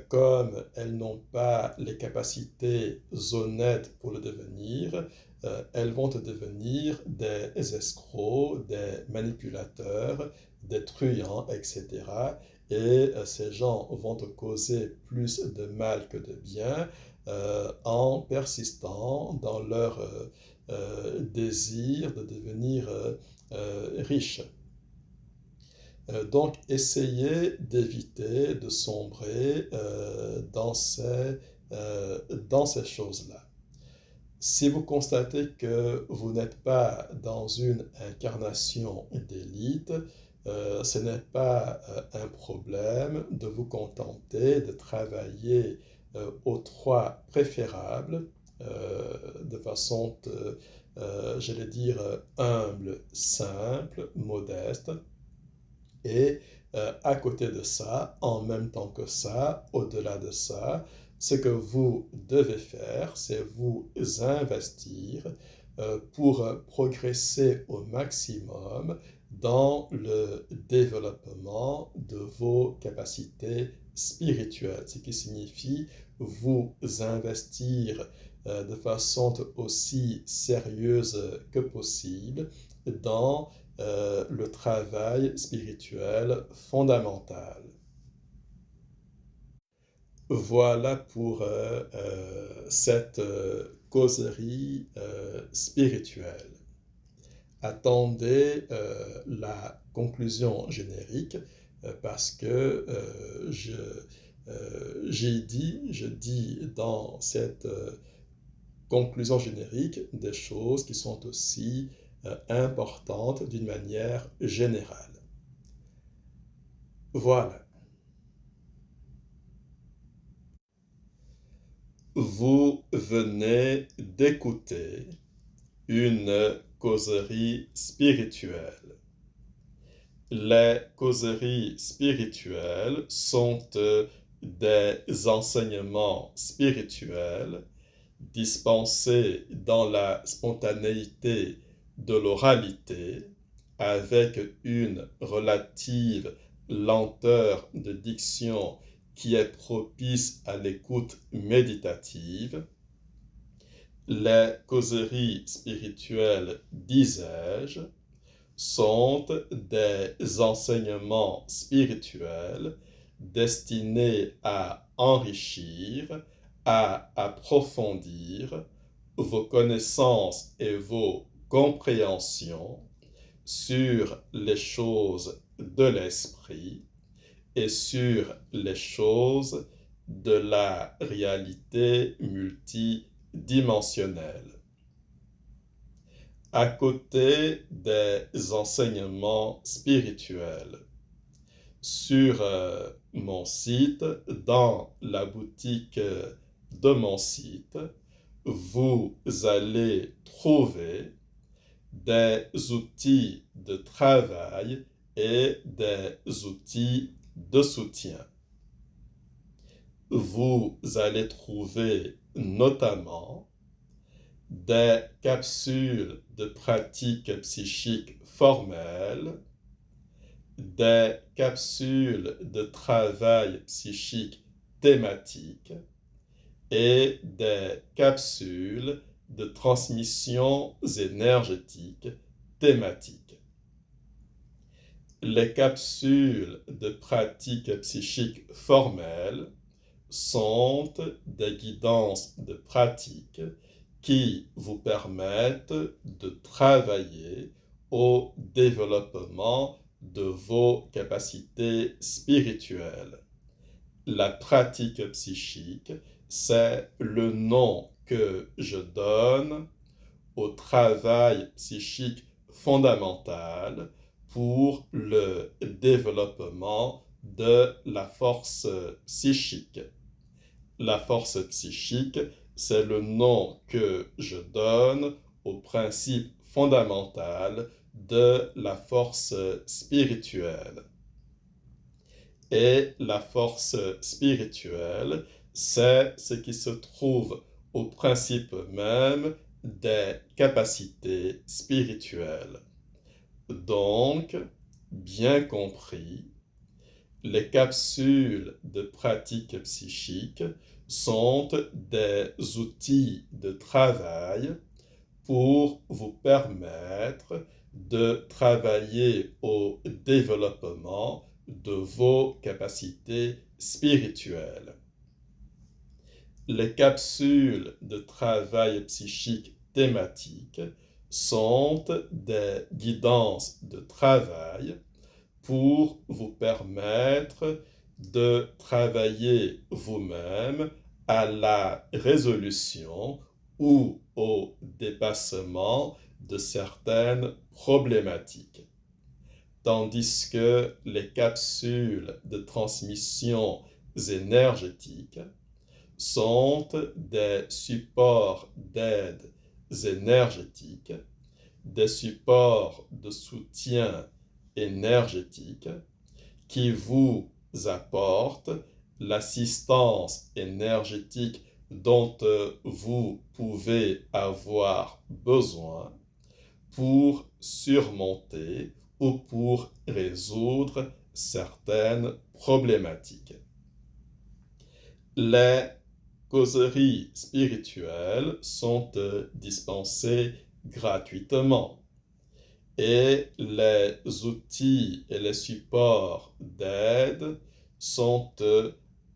comme elles n'ont pas les capacités honnêtes pour le devenir, elles vont devenir des escrocs, des manipulateurs, des truands, etc. Et ces gens vont te causer plus de mal que de bien en persistant dans leur désir de devenir riches. Donc, essayez d'éviter de sombrer dans ces choses-là. Si vous constatez que vous n'êtes pas dans une incarnation d'élite, ce n'est pas un problème de vous contenter de travailler aux 3 préférables de façon, j'allais dire, humble, simple, modeste. Et à côté de ça, en même temps que ça, au-delà de ça, ce que vous devez faire, c'est vous investir pour progresser au maximum dans le développement de vos capacités spirituelles, ce qui signifie vous investir de façon aussi sérieuse que possible dans le travail spirituel fondamental. Voilà pour cette causerie spirituelle. Attendez la conclusion générique parce que je dis dans cette conclusion générique des choses qui sont aussi importantes d'une manière générale. Voilà. Vous venez d'écouter une causerie spirituelle. Les causeries spirituelles sont des enseignements spirituels dispensés dans la spontanéité de l'oralité avec une relative lenteur de diction qui est propice à l'écoute méditative Les causeries spirituelles, disais-je, sont des enseignements spirituels destinés à enrichir, à approfondir vos connaissances et vos compréhensions sur les choses de l'esprit et sur les choses de la réalité multidimensionnelle. À côté des enseignements spirituels, sur mon site, dans la boutique de mon site, vous allez trouver des outils de travail et des outils de soutien. Vous allez trouver notamment des capsules de pratique psychique formelle, des capsules de travail psychique thématique et des capsules de transmissions énergétiques thématiques. Les capsules de pratique psychique formelle sont des guidances de pratique qui vous permettent de travailler au développement de vos capacités spirituelles. La pratique psychique, c'est le nom que je donne au travail psychique fondamental pour le développement de la force psychique. La force psychique, c'est le nom que je donne au principe fondamental de la force spirituelle. Et la force spirituelle, c'est ce qui se trouve au principe même des capacités spirituelles. Donc, bien compris, les capsules de pratique psychique sont des outils de travail pour vous permettre de travailler au développement de vos capacités spirituelles. Les capsules de travail psychique thématique sont des guidances de travail pour vous permettre de travailler vous-même à la résolution ou au dépassement de certaines problématiques. Tandis que les capsules de transmission énergétique sont des supports d'aide énergétique, des supports de soutien énergétique qui vous apportent l'assistance énergétique dont vous pouvez avoir besoin pour surmonter ou pour résoudre certaines problématiques. Les causeries spirituelles sont dispensées gratuitement et les outils et les supports d'aide sont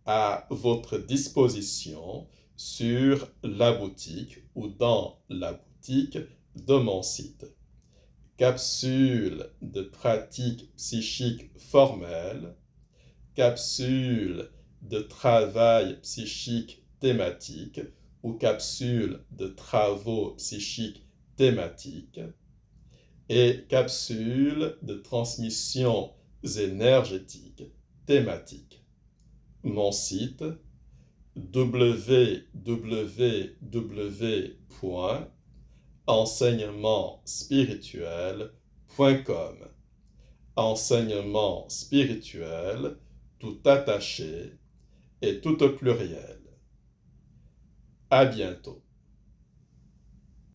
à votre disposition sur la boutique ou dans la boutique de mon site. Capsules de pratique psychique formelle, capsules de travail psychique thématique ou capsules de travaux psychiques thématiques et capsules de transmission énergétique thématique. Mon site www.enseignementspirituel.com. Enseignement spirituel, tout attaché et tout au pluriel. À bientôt.